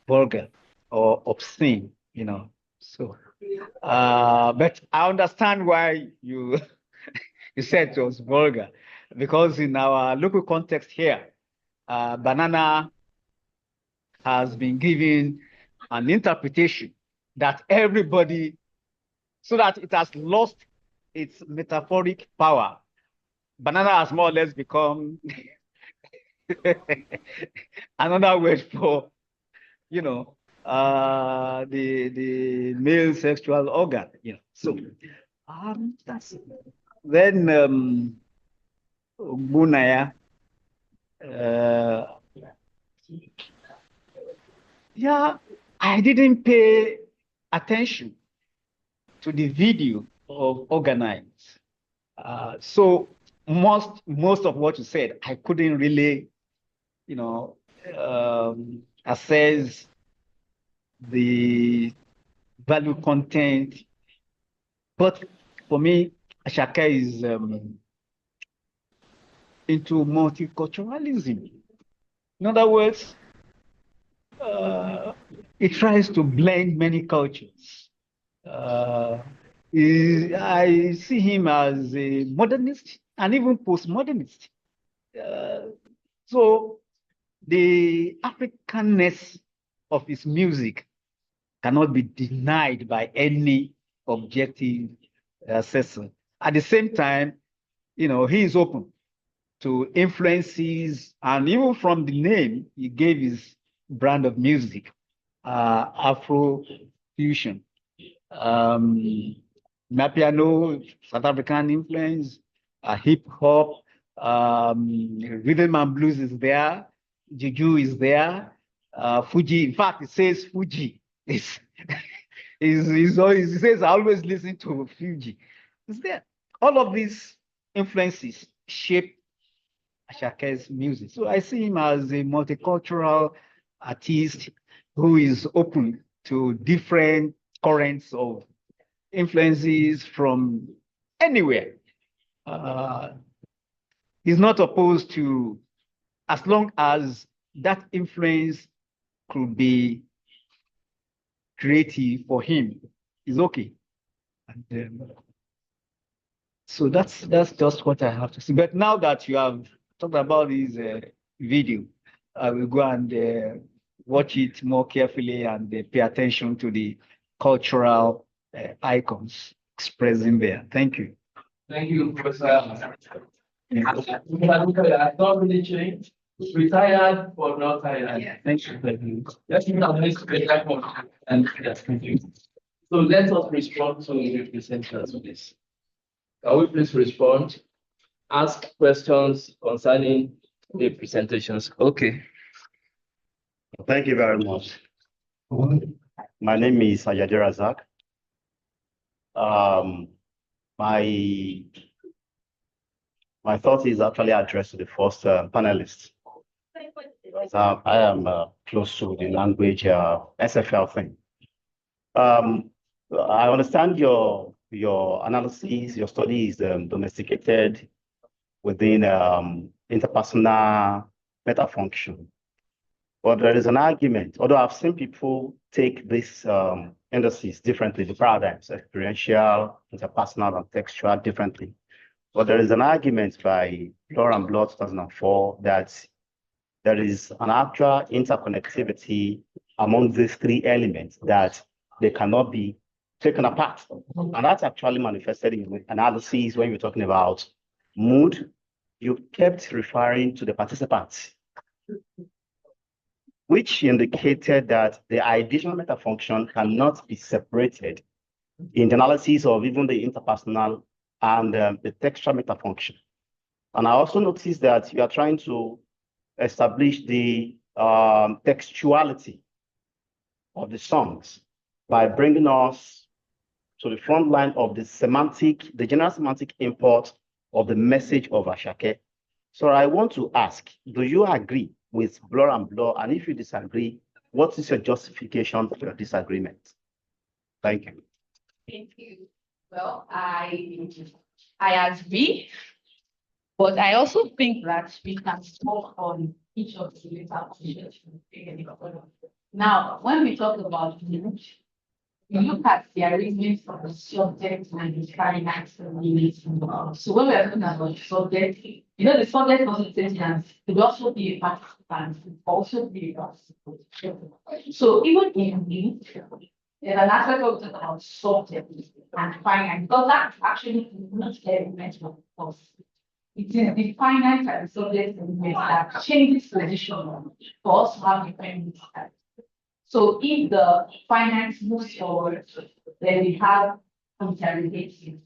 vulgar or obscene, So, but I understand why you you said it was vulgar, because in our local context here, banana has been given an interpretation that everybody, so that it has lost its metaphoric power. Banana has more or less become another word for, the male sexual organ, So, that's it. Then Bunaya, yeah, I didn't pay attention to the video of Organize. So most of what you said, I couldn't really, assess the value content. But for me, Asake into multiculturalism. In other words, it tries to blend many cultures. I see him as a modernist and even postmodernist. So the Africanness of his music cannot be denied by any objective assessor. At the same time, he is open to influences, and even from the name he gave his brand of music, Afro fusion. Mapiano, South African influence, hip hop, rhythm and blues is there, juju is there, Fuji. In fact, it says Fuji. It says I always listen to Fuji. It's there. All of these influences shape Ashake's music. So I see him as a multicultural artist who is open to different currents of influences from anywhere. He's not opposed to, as long as that influence could be creative for him, is okay. And so that's just what I have to say. But now that you have talked about this video, I will go and watch it more carefully and pay attention to the cultural icons expressing there. Thank you. Thank you, Professor. I don't really change. Retired or not tired. Yeah. Thank you. Let's move on to the next one. And yes, thank you. So let us respond to the presenters on this. Can we please respond? Ask questions concerning the presentations. Okay. Thank you very much. My name is Asake. My thought is actually addressed to the first panelist. I am close to the language SFL thing. I understand your analysis, your study is domesticated within interpersonal metafunction. But there is an argument, although I've seen people take this indices differently, the paradigms, experiential, interpersonal, and textual differently. But there is an argument by Bloor and Bloor 2004 that there is an actual interconnectivity among these three elements that they cannot be taken apart. And that's actually manifested in analysis when you're talking about mood. You kept referring to the participants, which indicated that the ideational metafunction cannot be separated in the analysis of even the interpersonal and the textual metafunction. And I also noticed that you are trying to establish the textuality of the songs by bringing us to the front line of the general semantic import of the message of Asake. So I want to ask, do you agree with Bloor and Bloor? And if you disagree, what is your justification for your disagreement? Thank you. Thank you. Well, I agree, but I also think that we can talk on each of the later positions. Now, when we talk about mood, we look at the arrangement of the subject and the finite units. So when we are talking about the subject, the subject consultant could also be a participant, could also be a participant. So even in mood, there's an aspect of about subject and finite, because that's actually not element of us. It is the finite and the subject element that changes position for us to have different types. So if the finite moves forward, then we have interrogative.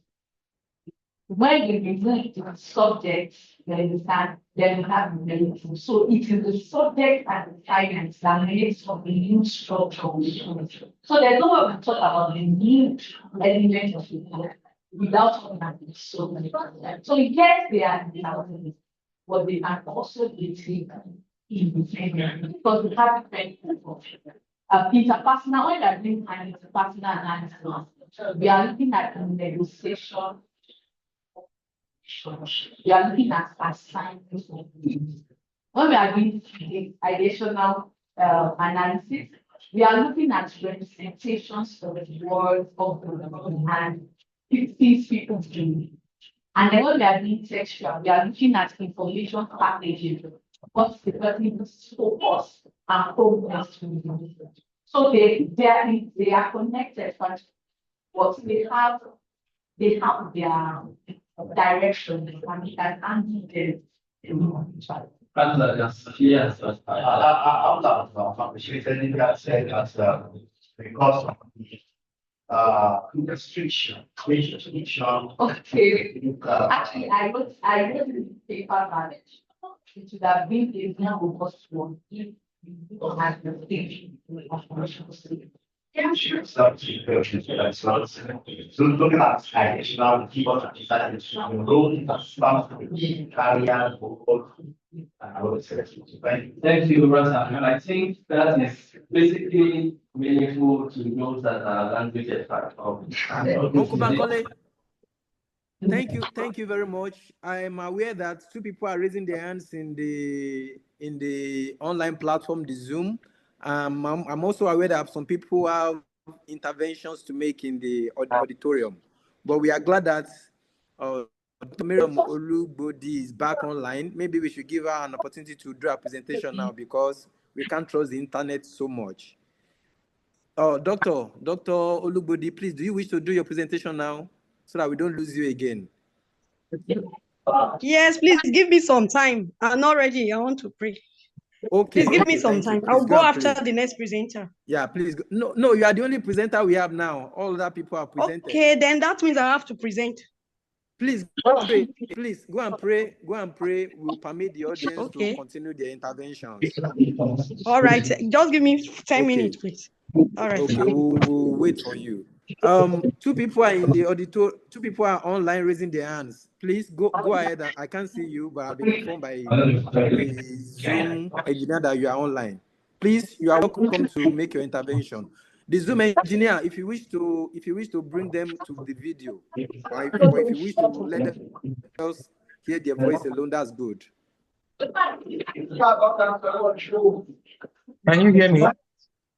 When we remove the subject, then we have relative. So it is the subject and the finite that makes up the new structure. So there's no way to talk about the new element of the book without talking about the subject. So yes, they are the but they are also the independent because we have different interpersonal. When we are doing an interpersonal analysis, we are looking at the negotiation we are looking at assignments. When we are doing the ideational analysis, we are looking at representations of the world of the and things people do. And then when we are doing textual, we are looking at information packaging, what's the person's focus and progress to do. So they are connected, but they have their direction and we can handle them. Yes. I would have appreciated that said that because of the restriction. Okay. Actually, I wrote the paper manage. It would have been a more robust one if you don't have the stage of commercial state. Yeah, sure. So looking at additional keyboard and additional role, carrier, Thank you, Rasa. And I think that is basically meaningful to those that are language experts. Uncle Bankole, thank you very much. I am aware that two people are raising their hands in the online platform, the Zoom. I'm also aware that some people have interventions to make in the auditorium, but we are glad that Miriam Ololade is back online. Maybe we should give her an opportunity to do a presentation now because we can't trust the internet so much. Dr. Ololade, please, do you wish to do your presentation now so that we don't lose you again? Yes, please give me some time. I'm not ready. I want to pray. Okay. Please give me some time. I'll go after the next presenter. Yeah, please. No, you are the only presenter we have now. All other people are presented. Okay, then that means I have to present. Please pray. Please go and pray. Go and pray. We'll permit the audience to continue their interventions. All right. Just give me 10 minutes, please. All right. Okay, we'll wait for you. Two people are in the auditor. Two people are online raising their hands. Please go ahead. I can't see you, but I've been informed by the Zoom engineer that you are online. Please, you are welcome to make your intervention. The Zoom engineer, if you wish to bring them to the video, or if you wish to let us hear their voice alone, that's good. Can you hear me?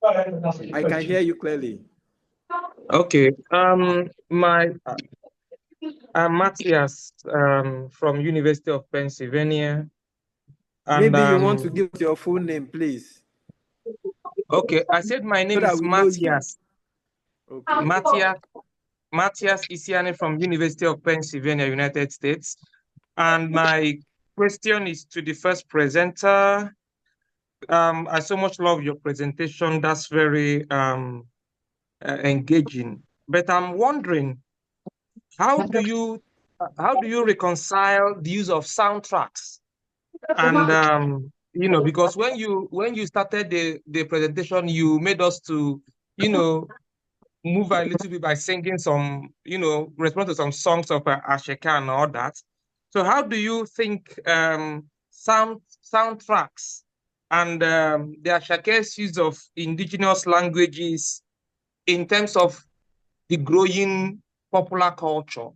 I can hear you clearly. Okay. I'm Matthias from University of Pennsylvania. And, maybe you want to give your full name, please. Okay, I said my name is Matthias. Okay. Matthias Isiane from University of Pennsylvania, United States. And my question is to the first presenter. I so much love your presentation. That's very engaging. But I'm wondering, how do you reconcile the use of soundtracks? And because when you started the presentation, you made us to move a little bit by singing some respond to some songs of Asake and all that. So how do you think soundtracks and the Asake's use of indigenous languages in terms of the growing popular culture?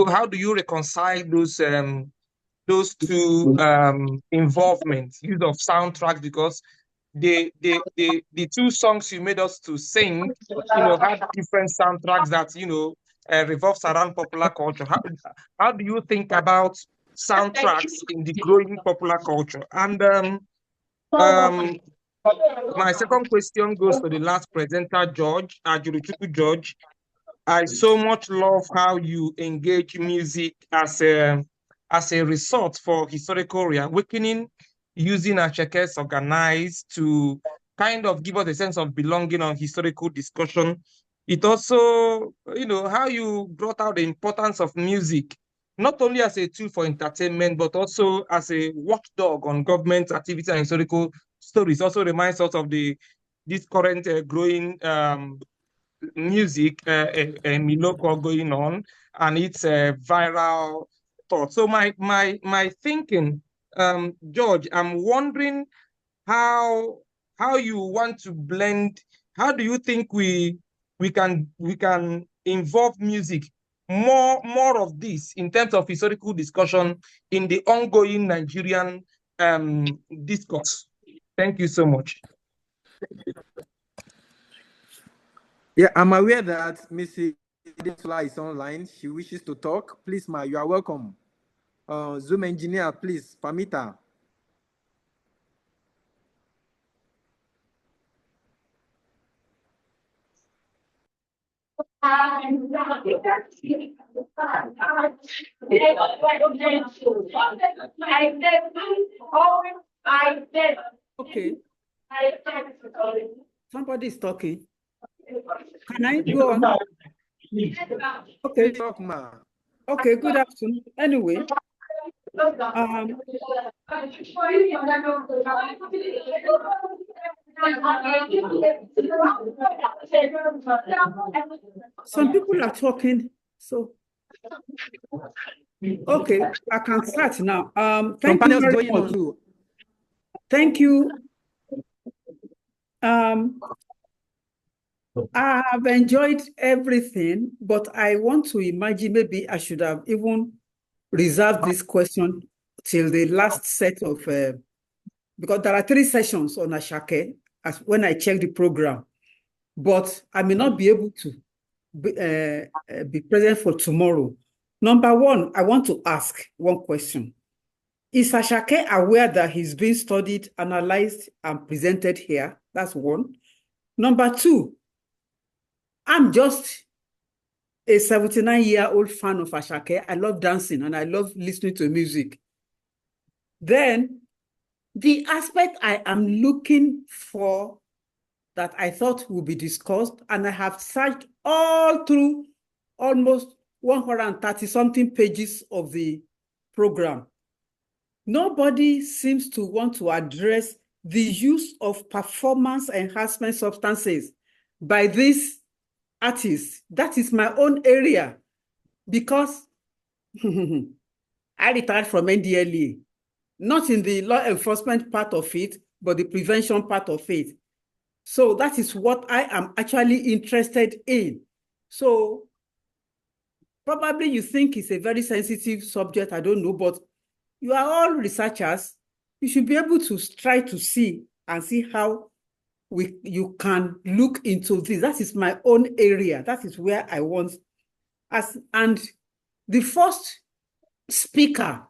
How do you reconcile those two involvements, use of soundtracks? Because the two songs you made us to sing, had different soundtracks that revolves around popular culture. How do you think about soundtracks in the growing popular culture? And my second question goes to the last presenter, George Ajuruchukwu George. I so much love how you engage music as a resort for historical reawakening, using Asake's organized to kind of give us a sense of belonging on historical discussion. It also, how you brought out the importance of music, not only as a tool for entertainment, but also as a watchdog on government activity and historical stories. Also reminds us of this current growing music, Miloko going on, and it's a viral thought. So my thinking, George, I'm wondering how you want to blend. How do you think we can involve music more of this in terms of historical discussion in the ongoing Nigerian discourse. Thank you so much. Yeah, I'm aware that Mrs. Adesula is online. She wishes to talk. Please, ma, you are welcome. Zoom engineer, please, permit her. Okay. Somebody is talking. Can I go on? Okay. Talk, ma. Okay, good afternoon. Anyway, some people are talking, so okay, I can start now. Thank you very much. Thank you. I have enjoyed everything, but I want to imagine maybe I should have even reserved this question till the last set of, because there are 3 sessions on Asake as when I check the program, but I may not be able to be present for tomorrow. Number one, I want to ask one question. Is Asake aware that he's being studied, analyzed, and presented here? That's one. Number two, I'm just a 79-year-old fan of Asake. I love dancing and I love listening to music. Then, the aspect I am looking for that I thought would be discussed, and I have searched all through almost 130-something pages of the program. Nobody seems to want to address the use of performance enhancement substances by these artists. That is my own area, because I retired from NDLEA, not in the law enforcement part of it, but the prevention part of it. So that is what I am actually interested in. So probably you think it's a very sensitive subject, I don't know, but you are all researchers. You should be able to try to see and see how you can look into this. That is my own area. That is where I want. And the first speaker,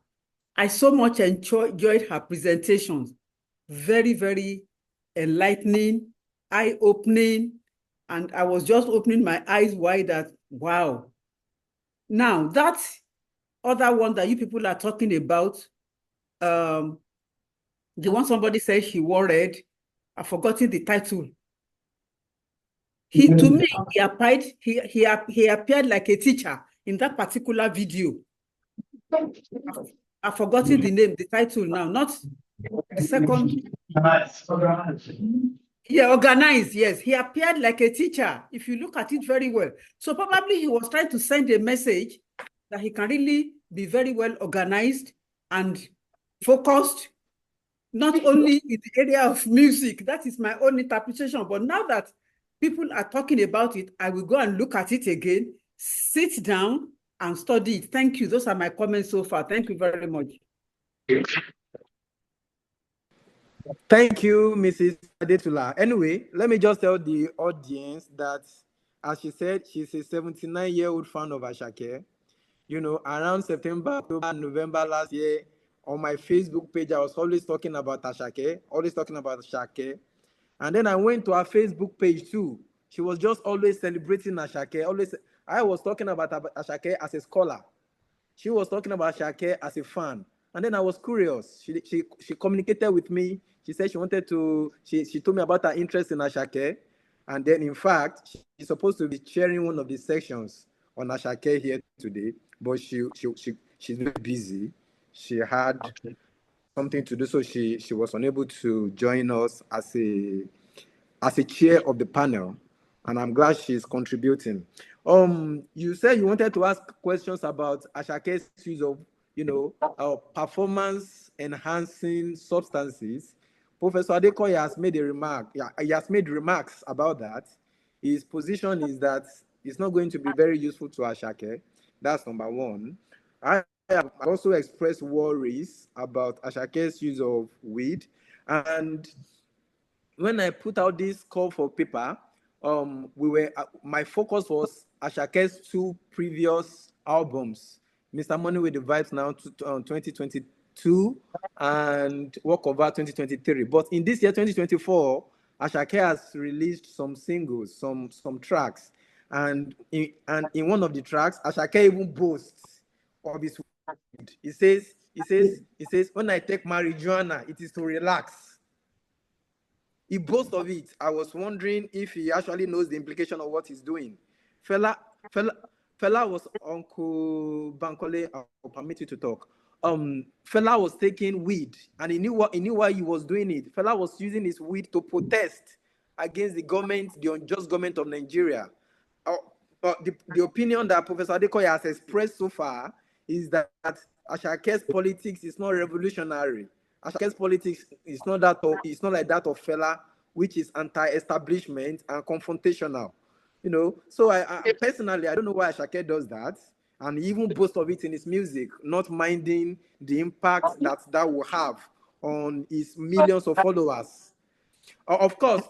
I so much enjoyed her presentations. Very, very enlightening, eye-opening, and I was just opening my eyes wide at, wow. Now, that other one that you people are talking about, the one somebody said she wore red, I've forgotten the title. To me, he appeared like a teacher in that particular video. I've forgotten the name, the title now, not the second. Yeah, organized, yes. He appeared like a teacher, if you look at it very well. So probably he was trying to send a message that he can really be very well organized and focused, not only in the area of music. That is my own interpretation. But now that people are talking about it, I will go and look at it again, sit down and study it. Thank you. Those are my comments so far. Thank you very much. Thank you, Mrs. Adetula. Anyway, let me just tell the audience that, as she said, she's a 79-year-old fan of Asake. You know, around September, October, November last year, on my Facebook page, I was always talking about Asake, Asake. And then I went to her Facebook page too. She was just always celebrating Asake. I was talking about Asake as a scholar. She was talking about Asake as a fan. And then I was curious. She communicated with me. She said she wanted to, she told me about her interest in Asake. And then, in fact, she's supposed to be chairing one of the sections on Asake here today, but she's very busy. She had something to do, so she was unable to join us as a chair of the panel. And I'm glad she's contributing. You said you wanted to ask questions about Ashake's use of, performance enhancing substances. Professor Adekoya has made a remark. Yeah, he has made remarks about that. His position is that it's not going to be very useful to Asake. That's number one. I have also expressed worries about Ashake's use of weed, and when I put out this call for paper, my focus was Ashake's two previous albums, Mr. Money with the Vibes Now 2022 and Walk Over 2023. But in this year 2024, Asake has released some singles, some tracks, and in one of the tracks, Asake even boasts of his weed. He says, when I take marijuana, it is to relax. He boasts of it. I was wondering if he actually knows the implication of what he's doing. Fella was Uncle Bankole. I'll permit you to talk. Fella was taking weed, and he knew why he was doing it. Fella was using his weed to protest against the unjust government of Nigeria. The opinion that Professor Adekoya has expressed so far is that Ashake's politics is not revolutionary. Ashake's politics is not like that of Fela, which is anti-establishment and confrontational. So I personally, I don't know why Asake does that, and he even boasts of it in his music, not minding the impact that will have on his millions of followers. Of course,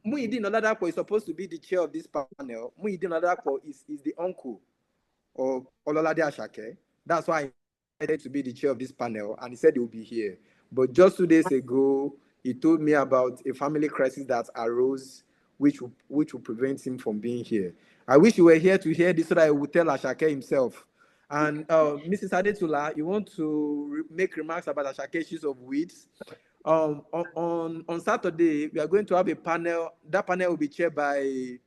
Muhyiddin Oladapo is supposed to be the chair of this panel. Muhyiddin Oladapo is the uncle of Ololade Asake. That's why I decided to be the chair of this panel, and he said he will be here. But just 2 days ago, he told me about a family crisis that arose, which will prevent him from being here. I wish you were here to hear this so that I would tell Asake himself. And Mrs. Adetula, you want to make remarks about Ashake's use of weeds? On Saturday, we are going to have a panel. That panel will be chaired by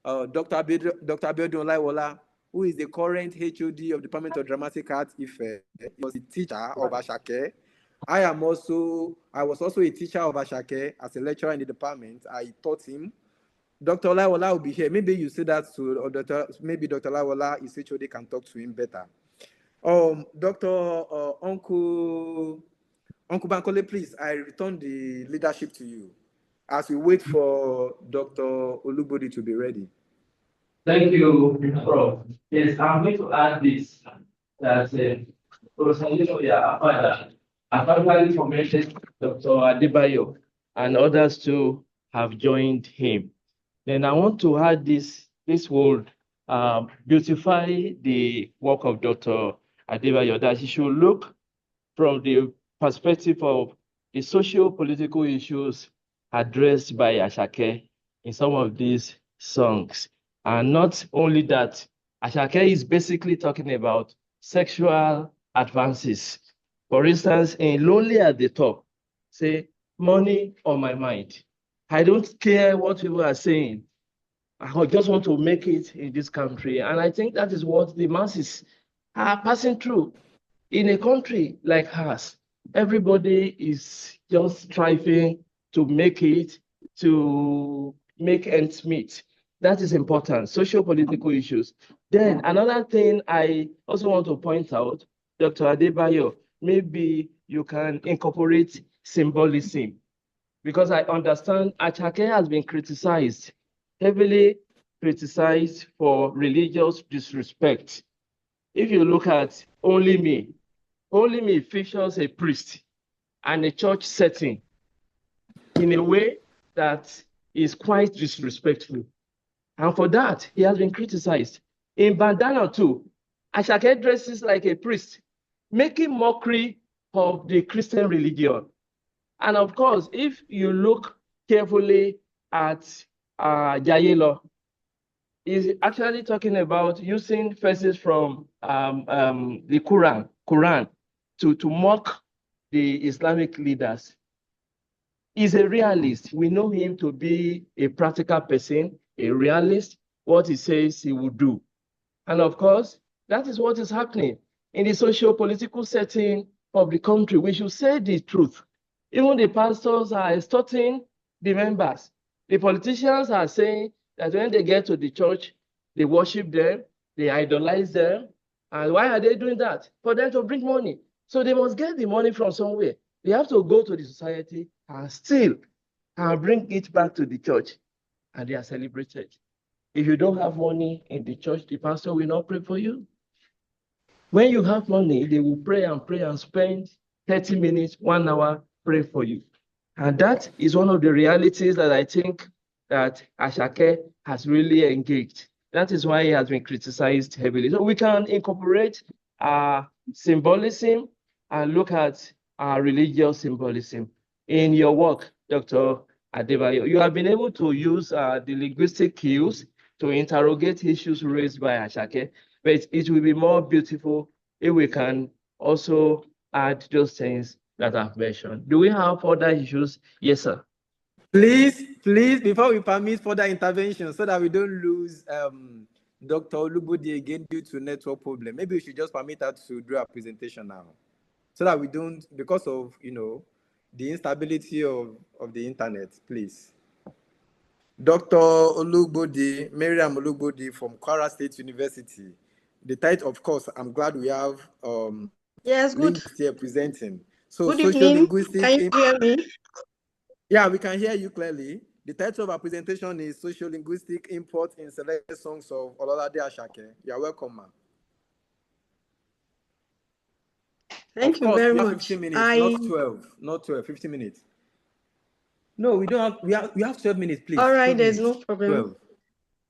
Dr. Abiodun Olaiwola, who is the current HOD of the Department of Dramatic Arts. He was a teacher of Asake. I was also a teacher of Asake as a lecturer in the department. I taught him. Dr. Olaiwola will be here. Maybe you say that to maybe Dr. Olaiwola, his HOD, can talk to him better. Uncle Bankole, please, I return the leadership to you as we wait for Dr. Olubodi to be ready. Thank you, Prof. Yes, I'm going to add this, that Professor Adekoya I've actually commended Dr. Adebayo and others too have joined him. Then I want to add this will beautify the work of Dr. Adebayo, that he should look from the perspective of the socio-political issues addressed by Asake in some of these songs. And not only that, Asake is basically talking about sexual advances. For instance, in Lonely at the Top, say, money on my mind. I don't care what people are saying. I just want to make it in this country. And I think that is what the masses are passing through. In a country like ours, everybody is just striving to make it, to make ends meet. That is important, socio-political issues. Then another thing I also want to point out, Dr. Adebayo, maybe you can incorporate symbolism, because I understand Asake has been criticized, heavily criticized for religious disrespect. If you look at Only Me features a priest and a church setting in a way that is quite disrespectful. And for that, he has been criticized. In Bandana too, Asake dresses like a priest, making mockery of the Christian religion. And of course, if you look carefully at Jayelo, he's actually talking about using verses from the Quran to mock the Islamic leaders. He's a realist. We know him to be a practical person, a realist. What he says he will do. And of course, that is what is happening in the socio-political setting of the country. We should say the truth. Even the pastors are extorting the members. The politicians are saying that when they get to the church, they worship them, they idolize them. And why are they doing that? For them to bring money. So they must get the money from somewhere. They have to go to the society and steal and bring it back to the church. And they are celebrated. If you don't have money in the church, the pastor will not pray for you. When you have money, they will pray and spend 30 minutes, 1 hour, pray for you. And that is one of the realities that I think that Asake has really engaged. That is why he has been criticized heavily. So we can incorporate symbolism and look at religious symbolism in your work, Dr. Adebayo. You have been able to use the linguistic cues to interrogate issues raised by Asake, but it will be more beautiful if we can also add those things that I've mentioned. Do we have other issues? Yes, sir. Please, before we permit further intervention, so that we don't lose Dr. Olubudi again due to network problem, maybe we should just permit her to do a presentation now, so that we don't, because of the instability of the internet. Please, Dr. Olubudi, Miriam Olubudi from Kwara State University. The title, of course, I'm glad we have Yes, good. linguists here presenting. So Good social evening. linguistic. Can you hear me? Yeah, we can hear you clearly. The title of our presentation is Social Linguistic Import in Selected Songs of Ololade Asake. You are welcome, ma'am. Thank you very much. 15 minutes, not 12. Not 12, 15 minutes. No, we don't have, we have 12 minutes, please. All right, there's minutes. no problem.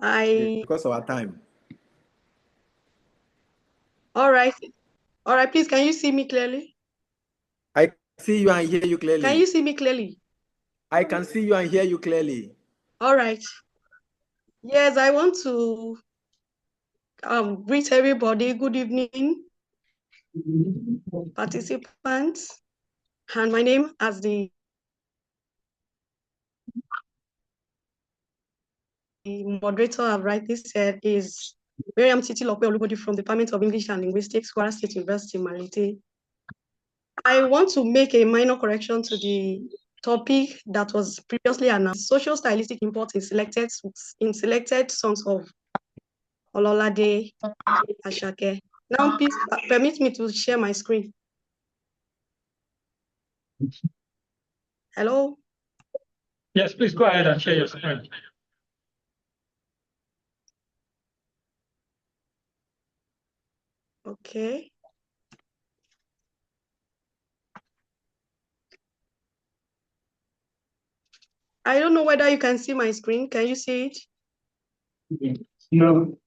12. Because of our time. All right. All right, please, can you see me clearly? I see you and hear you clearly. Can you see me clearly? I can see you and hear you clearly. All right. Yes, I want to greet everybody. Good evening, participants. And my name, as the moderator have rightly said, is Miriam Titi-Lope Olubodi from the Department of English and Linguistics, Kwara State University, Malete. I want to make a minor correction to the topic that was previously announced: social stylistic import in selected songs of Ololade Asake. Now, please permit me to share my screen. Hello? Yes, please go ahead and share your screen. Okay. I don't know whether you can see my screen. Can you see it? No.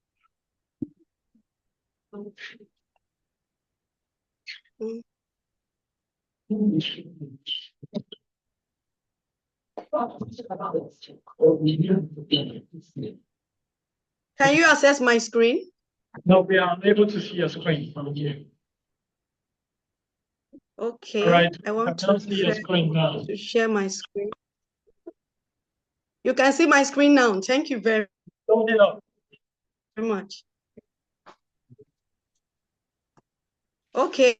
Can you access my screen? No, we are unable to see your screen from here. Okay. All right. I want to see your screen now. To share my screen. You can see my screen now. Thank you very much. Okay.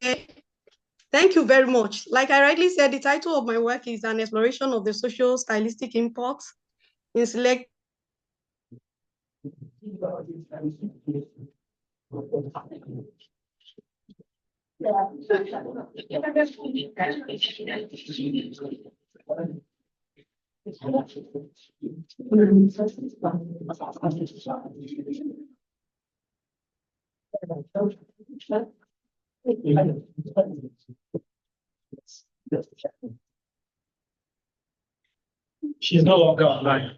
Thank you very much. Like I rightly said, the title of my work is an exploration of the social stylistic imports in select. She's no longer online.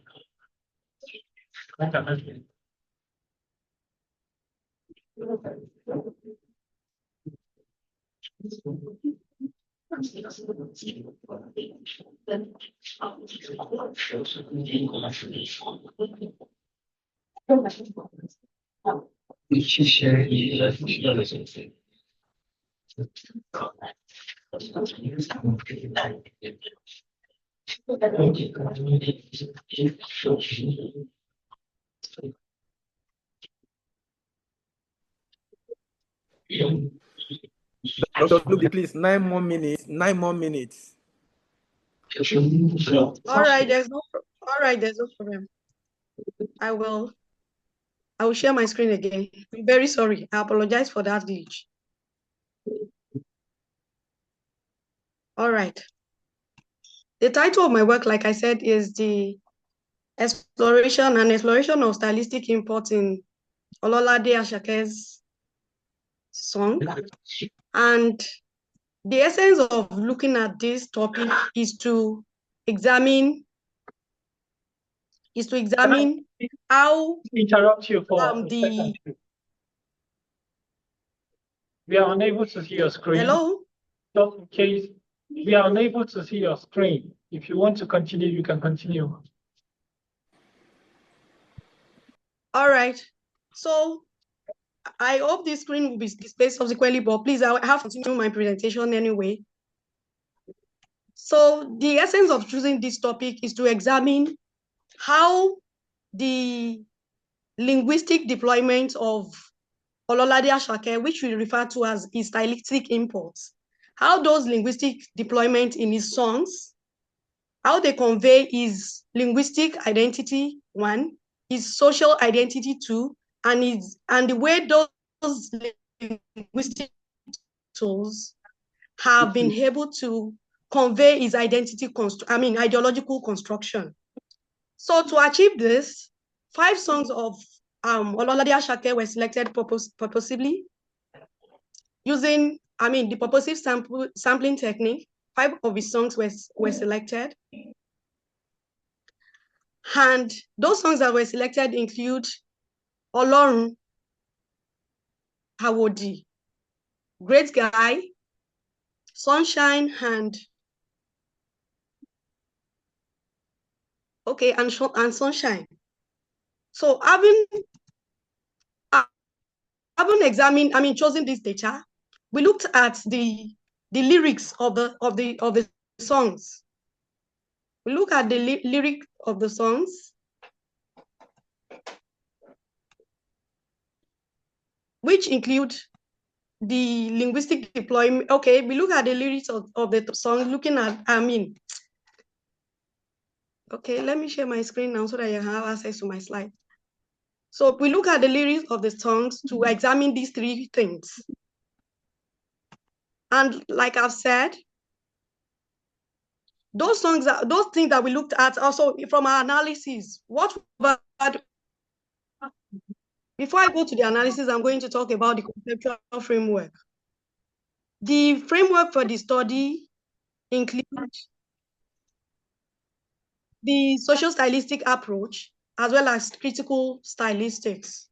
Dr. Luby, please, 9 more minutes. 9 more minutes. All right, there's no problem. I will share my screen again. I'm very sorry. I apologize for that glitch. All right. The title of my work, like I said, is the exploration of stylistic import in Ololade Asake's song. And the essence of looking at this topic is to examine how interrupt you for the we are unable to see your screen. hello. Just in case we are unable to see your screen. If you want to continue, you can continue. All right. So I hope this screen will be displayed subsequently, but please, I have to continue my presentation anyway. So the essence of choosing this topic is to examine how the linguistic deployment of Ololade Asake, which we refer to as his stylistic imports, how those linguistic deployment in his songs, how they convey his linguistic identity, one, his social identity, two, and the way those linguistic tools have been able to convey his ideological construction. So to achieve this, 5 songs of Ololade Asake were selected purposely using, the purposive sampling technique. 5 of his songs were selected. And those songs that were selected include Olorun, Hawodi, Great Guy, Sunshine, and Sunshine. So having chosen this data, we looked at the lyrics of the songs. We look at the lyric of the songs, which include the linguistic deployment. Okay, we look at the lyrics of the song, looking at, okay, let me share my screen now so that you have access to my slide. So we look at the lyrics of the songs to examine these 3 things. And like I've said, those things that we looked at also from our analysis, before I go to the analysis, I'm going to talk about the conceptual framework. The framework for the study includes the social stylistic approach, as well as critical stylistics.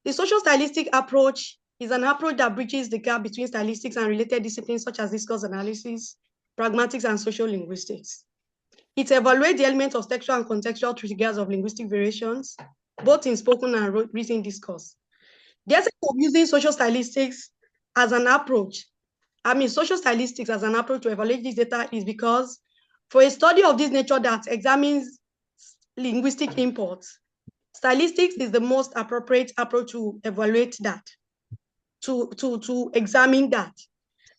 The social stylistic approach is an approach that bridges the gap between stylistics and related disciplines such as discourse analysis, pragmatics, and social linguistics. It evaluates the elements of textual and contextual triggers of linguistic variations, both in spoken and written discourse. The essence of using social stylistics as an approach, social stylistics as an approach to evaluate this data is because for a study of this nature that examines linguistic imports, stylistics is the most appropriate approach to evaluate that, to examine that.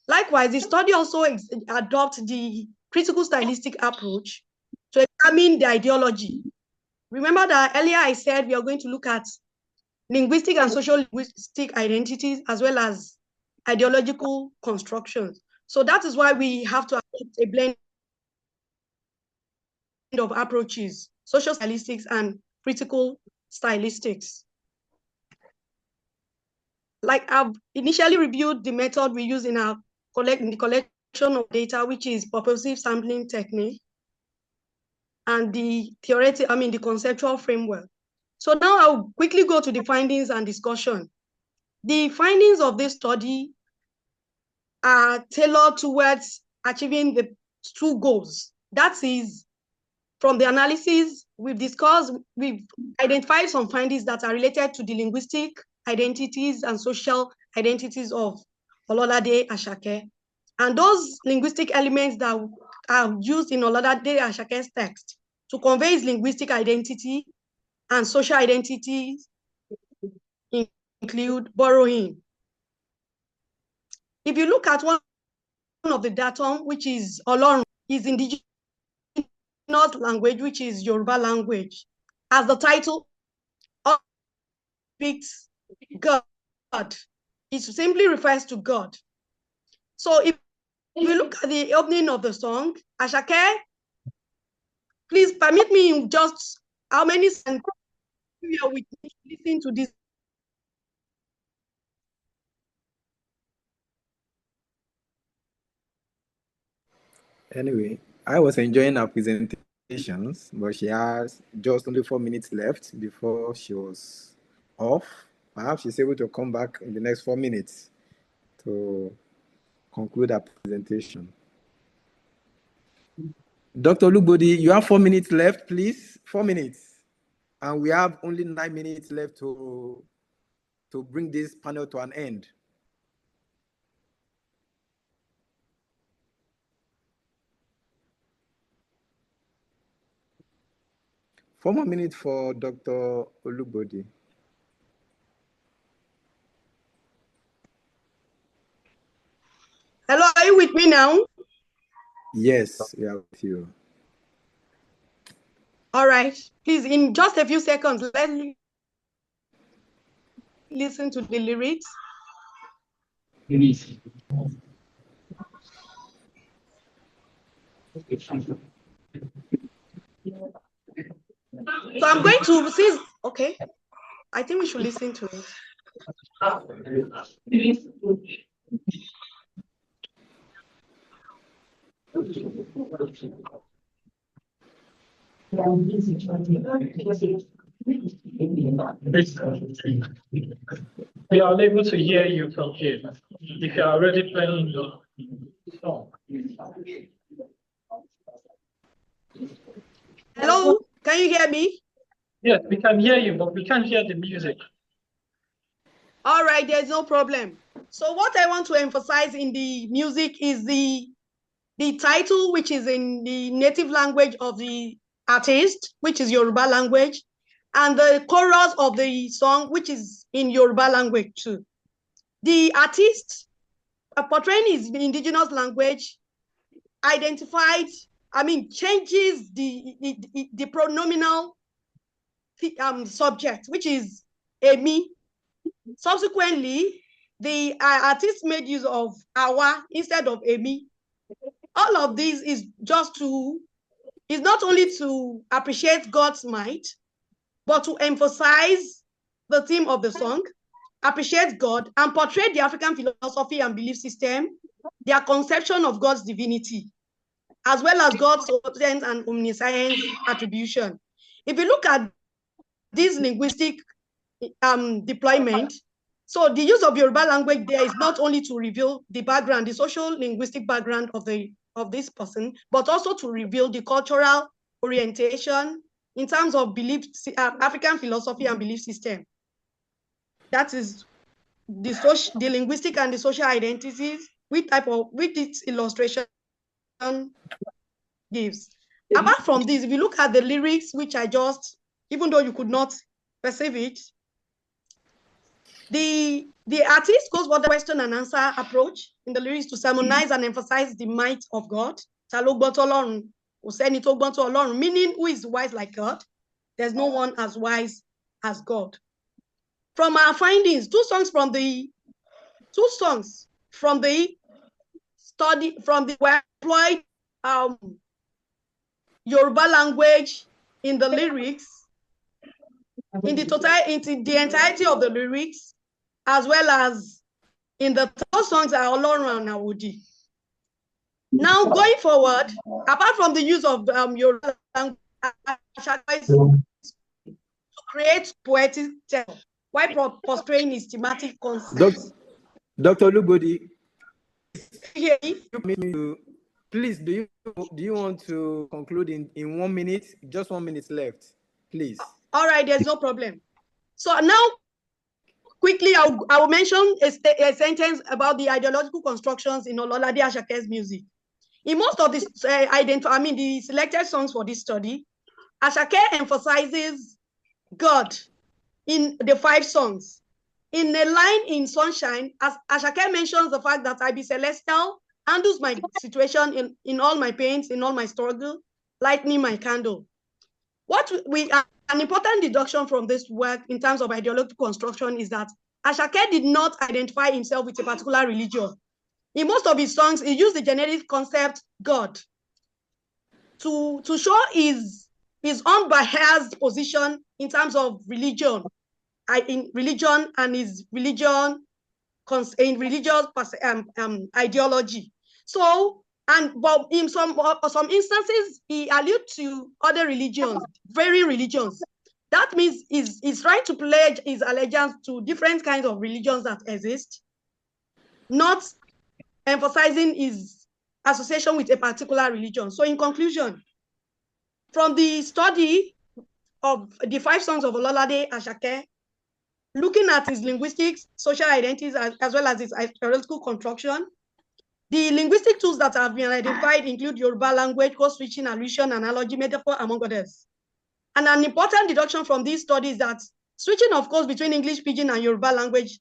Likewise, the study also adopts the critical stylistic approach to examine the ideology. Remember that earlier I said we are going to look at linguistic and social linguistic identities as well as ideological constructions. So that is why we have to adopt a blend of approaches, social stylistics and critical stylistics. Like I've initially reviewed the method we use in the collection of data, which is purposive sampling technique, and the the conceptual framework. So now I'll quickly go to the findings and discussion. The findings of this study are tailored towards achieving the 2 goals. That is, from the analysis we've identified some findings that are related to the linguistic identities and social identities of Ololade Asake. And those linguistic elements that are used in Ololade Asake's text to convey his linguistic identity and social identities include borrowing. If you look at one of the datum, which is Olorun, is indigenous language, which is Yoruba language, as the title speaks God. It simply refers to God. So if you look at the opening of the song, Asake, please permit me in just how many seconds we listen to this. Anyway, I was enjoying her presentations, but she has just only 4 minutes left before she was off. Perhaps she's able to come back in the next 4 minutes to conclude her presentation. Dr. Olubode, you have 4 minutes left, please. 4 minutes. And we have only 9 minutes left to bring this panel to an end. Four more minutes for Dr. Olubode. Hello, are you with me now? Yes, we are with you. All right. Please, in just a few seconds, let's listen to the lyrics. So I'm going to see. Okay. I think we should listen to it. We are unable to hear you from here. If you are already playing the song. Hello, can you hear me? Yes, we can hear you, but we can't hear the music. All right, there's no problem. So what I want to emphasize in the music is the title, which is in the native language of the artist, which is Yoruba language, and the chorus of the song, which is in Yoruba language too. The artist portraying his indigenous language changes the pronominal subject, which is Emi. Subsequently, the artist made use of Awa instead of Emi. All of this is not only to appreciate God's might, but to emphasize the theme of the song, appreciate God, and portray the African philosophy and belief system, their conception of God's divinity, as well as God's omniscience and omniscience attribution. If you look at this linguistic deployment, so the use of Yoruba language there is not only to reveal the background, the social linguistic background of this person, but also to reveal the cultural orientation in terms of belief, African philosophy and belief system. That is the linguistic and the social identities, which its illustration gives. Apart from this, if you look at the lyrics, which I just, even though you could not perceive it, the artist goes for the question and answer approach in the lyrics to sermonize and emphasize the might of God. Meaning, who is wise like God? There's no one as wise as God. From our findings, two songs from the study from the employed Yoruba language in the lyrics, in the entirety of the lyrics, as well as in the third songs are Olorun and Awodi. Now, going forward, apart from the use of Yoruba language to create poetic text, while portraying his thematic concepts. Dr. Olubode, Yeah. Please, do you want to conclude in 1 minute? Just 1 minute left, please. All right, there's no problem. So now, quickly, I will mention a sentence about the ideological constructions in Ololade Asake's music. In most of the selected songs for this study, Asake emphasizes God in the 5 songs. In a line in Sunshine, Asake mentions the fact that I be celestial, handles my situation in all my pains, in all my struggle, lighting my candle. An important deduction from this work in terms of ideological construction is that Asake did not identify himself with a particular religion. In most of his songs, he used the generic concept God to show his unbiased position in terms of religion, and his religious ideology. So But in some instances, he alludes to other religions, very religions. That means he's trying to pledge his allegiance to different kinds of religions that exist, not emphasizing his association with a particular religion. So in conclusion, from the study of the 5 songs of Ololade Asake, looking at his linguistics, social identities, as well as his theoretical construction, the linguistic tools that have been identified include Yoruba language, code switching, allusion, analogy, metaphor, among others. And an important deduction from these studies is that switching of course between English Pidgin and Yoruba language,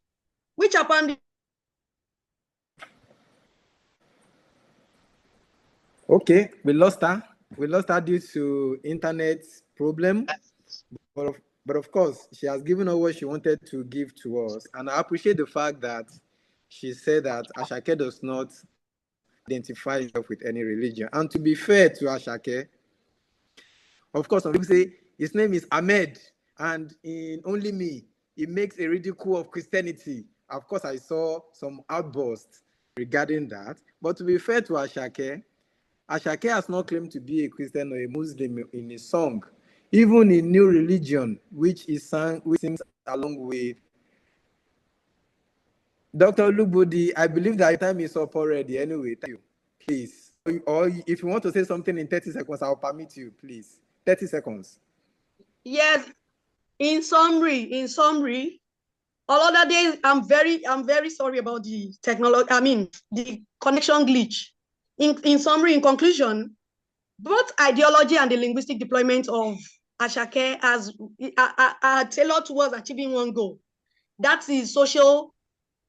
which apparently. Okay, we lost her. We lost her due to internet problem. But of course, she has given us what she wanted to give to us. And I appreciate the fact that she said that Asake does not identify himself with any religion. And to be fair to Asake, of course, some people say his name is Ahmed, and in Only Me, he makes a ridicule of Christianity. Of course, I saw some outbursts regarding that. But to be fair to Asake has not claimed to be a Christian or a Muslim in his song. Even in New Religion, which sings along with Dr. Olubodi, I believe that time is up already. Anyway, thank you. Please. Or if you want to say something in 30 seconds, I'll permit you, please. 30 seconds. Yes. In summary, Ololade, I'm very sorry about the technology, the connection glitch. In summary, in conclusion, both ideology and the linguistic deployment of Asake are tailored towards achieving one goal. That is social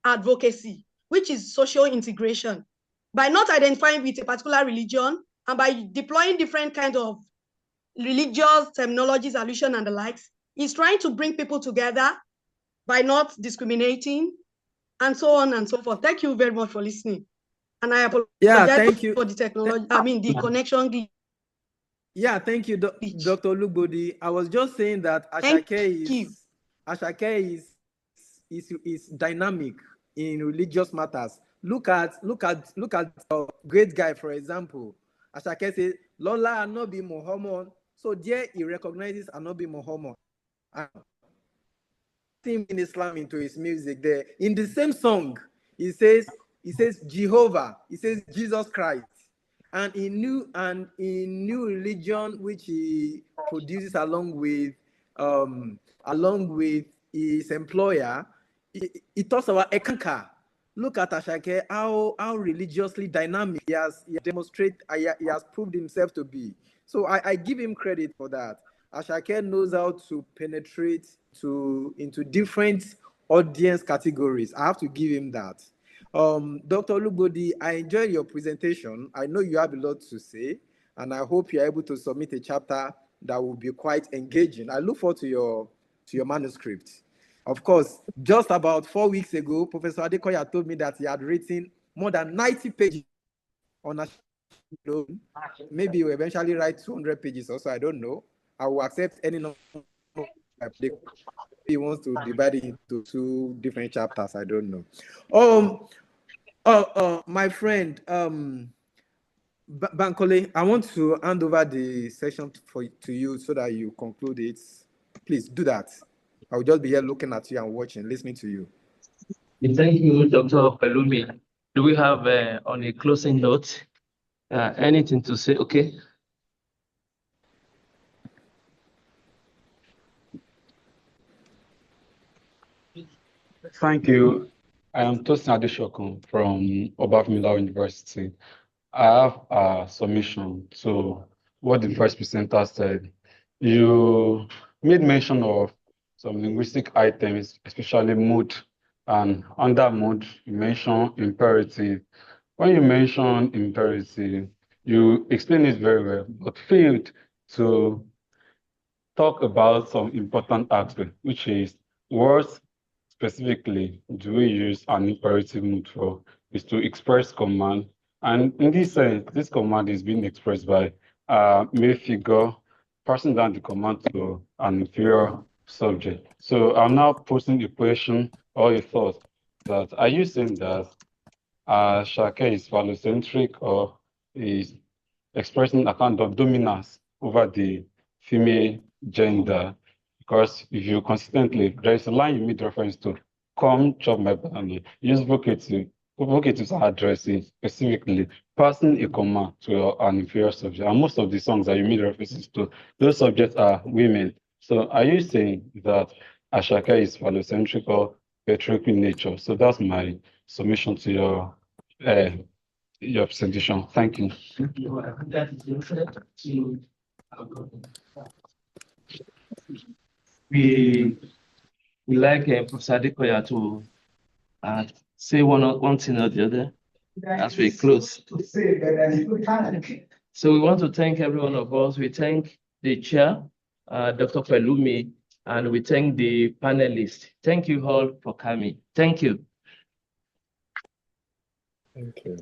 advocacy, which is social integration. By not identifying with a particular religion and by deploying different kinds of religious terminologies, allusion, and the likes, is trying to bring people together by not discriminating, and so on and so forth. Thank you very much for listening. And I apologize for the technology, the connection glitch. Yeah, thank you, Dr. Olubodi. I was just saying that Asake is dynamic in religious matters. Look at great guy, for example. Asake says, Lola Anobi Muhammad. So there he recognizes Anobi Muhammad. In Islam into his music there. In the same song, he says Jehovah, he says Jesus Christ. And in new religion, which he produces along with his employer, he talks about Ekanka. Look at Asake, how religiously dynamic he has proved himself to be. So I give him credit for that. Asake knows how to penetrate into different audience categories. I have to give him that. Dr. Olubodi, I enjoyed your presentation. I know you have a lot to say, and I hope you're able to submit a chapter that will be quite engaging. I look forward to your manuscript. Of course, just about 4 weeks ago, Professor Adekoya told me that he had written more than 90 pages on a maybe he'll eventually write 200 pages also, I don't know. I will accept any number. He wants to divide it into 2 different chapters, I don't know. My friend, Bankole, I want to hand over the session to you so that you conclude it. Please do that. I will just be here looking at you and watching, listening to you. Thank you, Dr. Pelumi. Do we have, on a closing note, anything to say? Okay. Thank you. I am Tosin Adeshokun from Obafemila University. I have a submission to what the first presenter said. You made mention of some linguistic items, especially mood, and under mood, you mentioned imperative. When you mention imperative, you explain it very well, but failed to talk about some important aspect, which is words specifically do we use an imperative mood for? Is to express command. And in this sense, this command is being expressed by a male figure passing down the command to an inferior subject. So I'm now posing a question or a thought that are you saying that Asake is phallocentric, or is expressing a kind of dominance over the female gender. Because if you consistently, there is a line you made reference to, come chop my banana. Use vocatives are addressing specifically passing a command to an inferior subject. And most of the songs that you made references to, those subjects are women. So are you saying that Asake is phallocentric or patriarchal in nature? So that's my submission to your presentation. Thank you. We like Professor Adekoya to say one thing or the other as we close. So we want to thank every one of us. We thank the chair, Dr. Pelumi, and we thank the panelists. Thank you all for coming. Thank you. Thank you.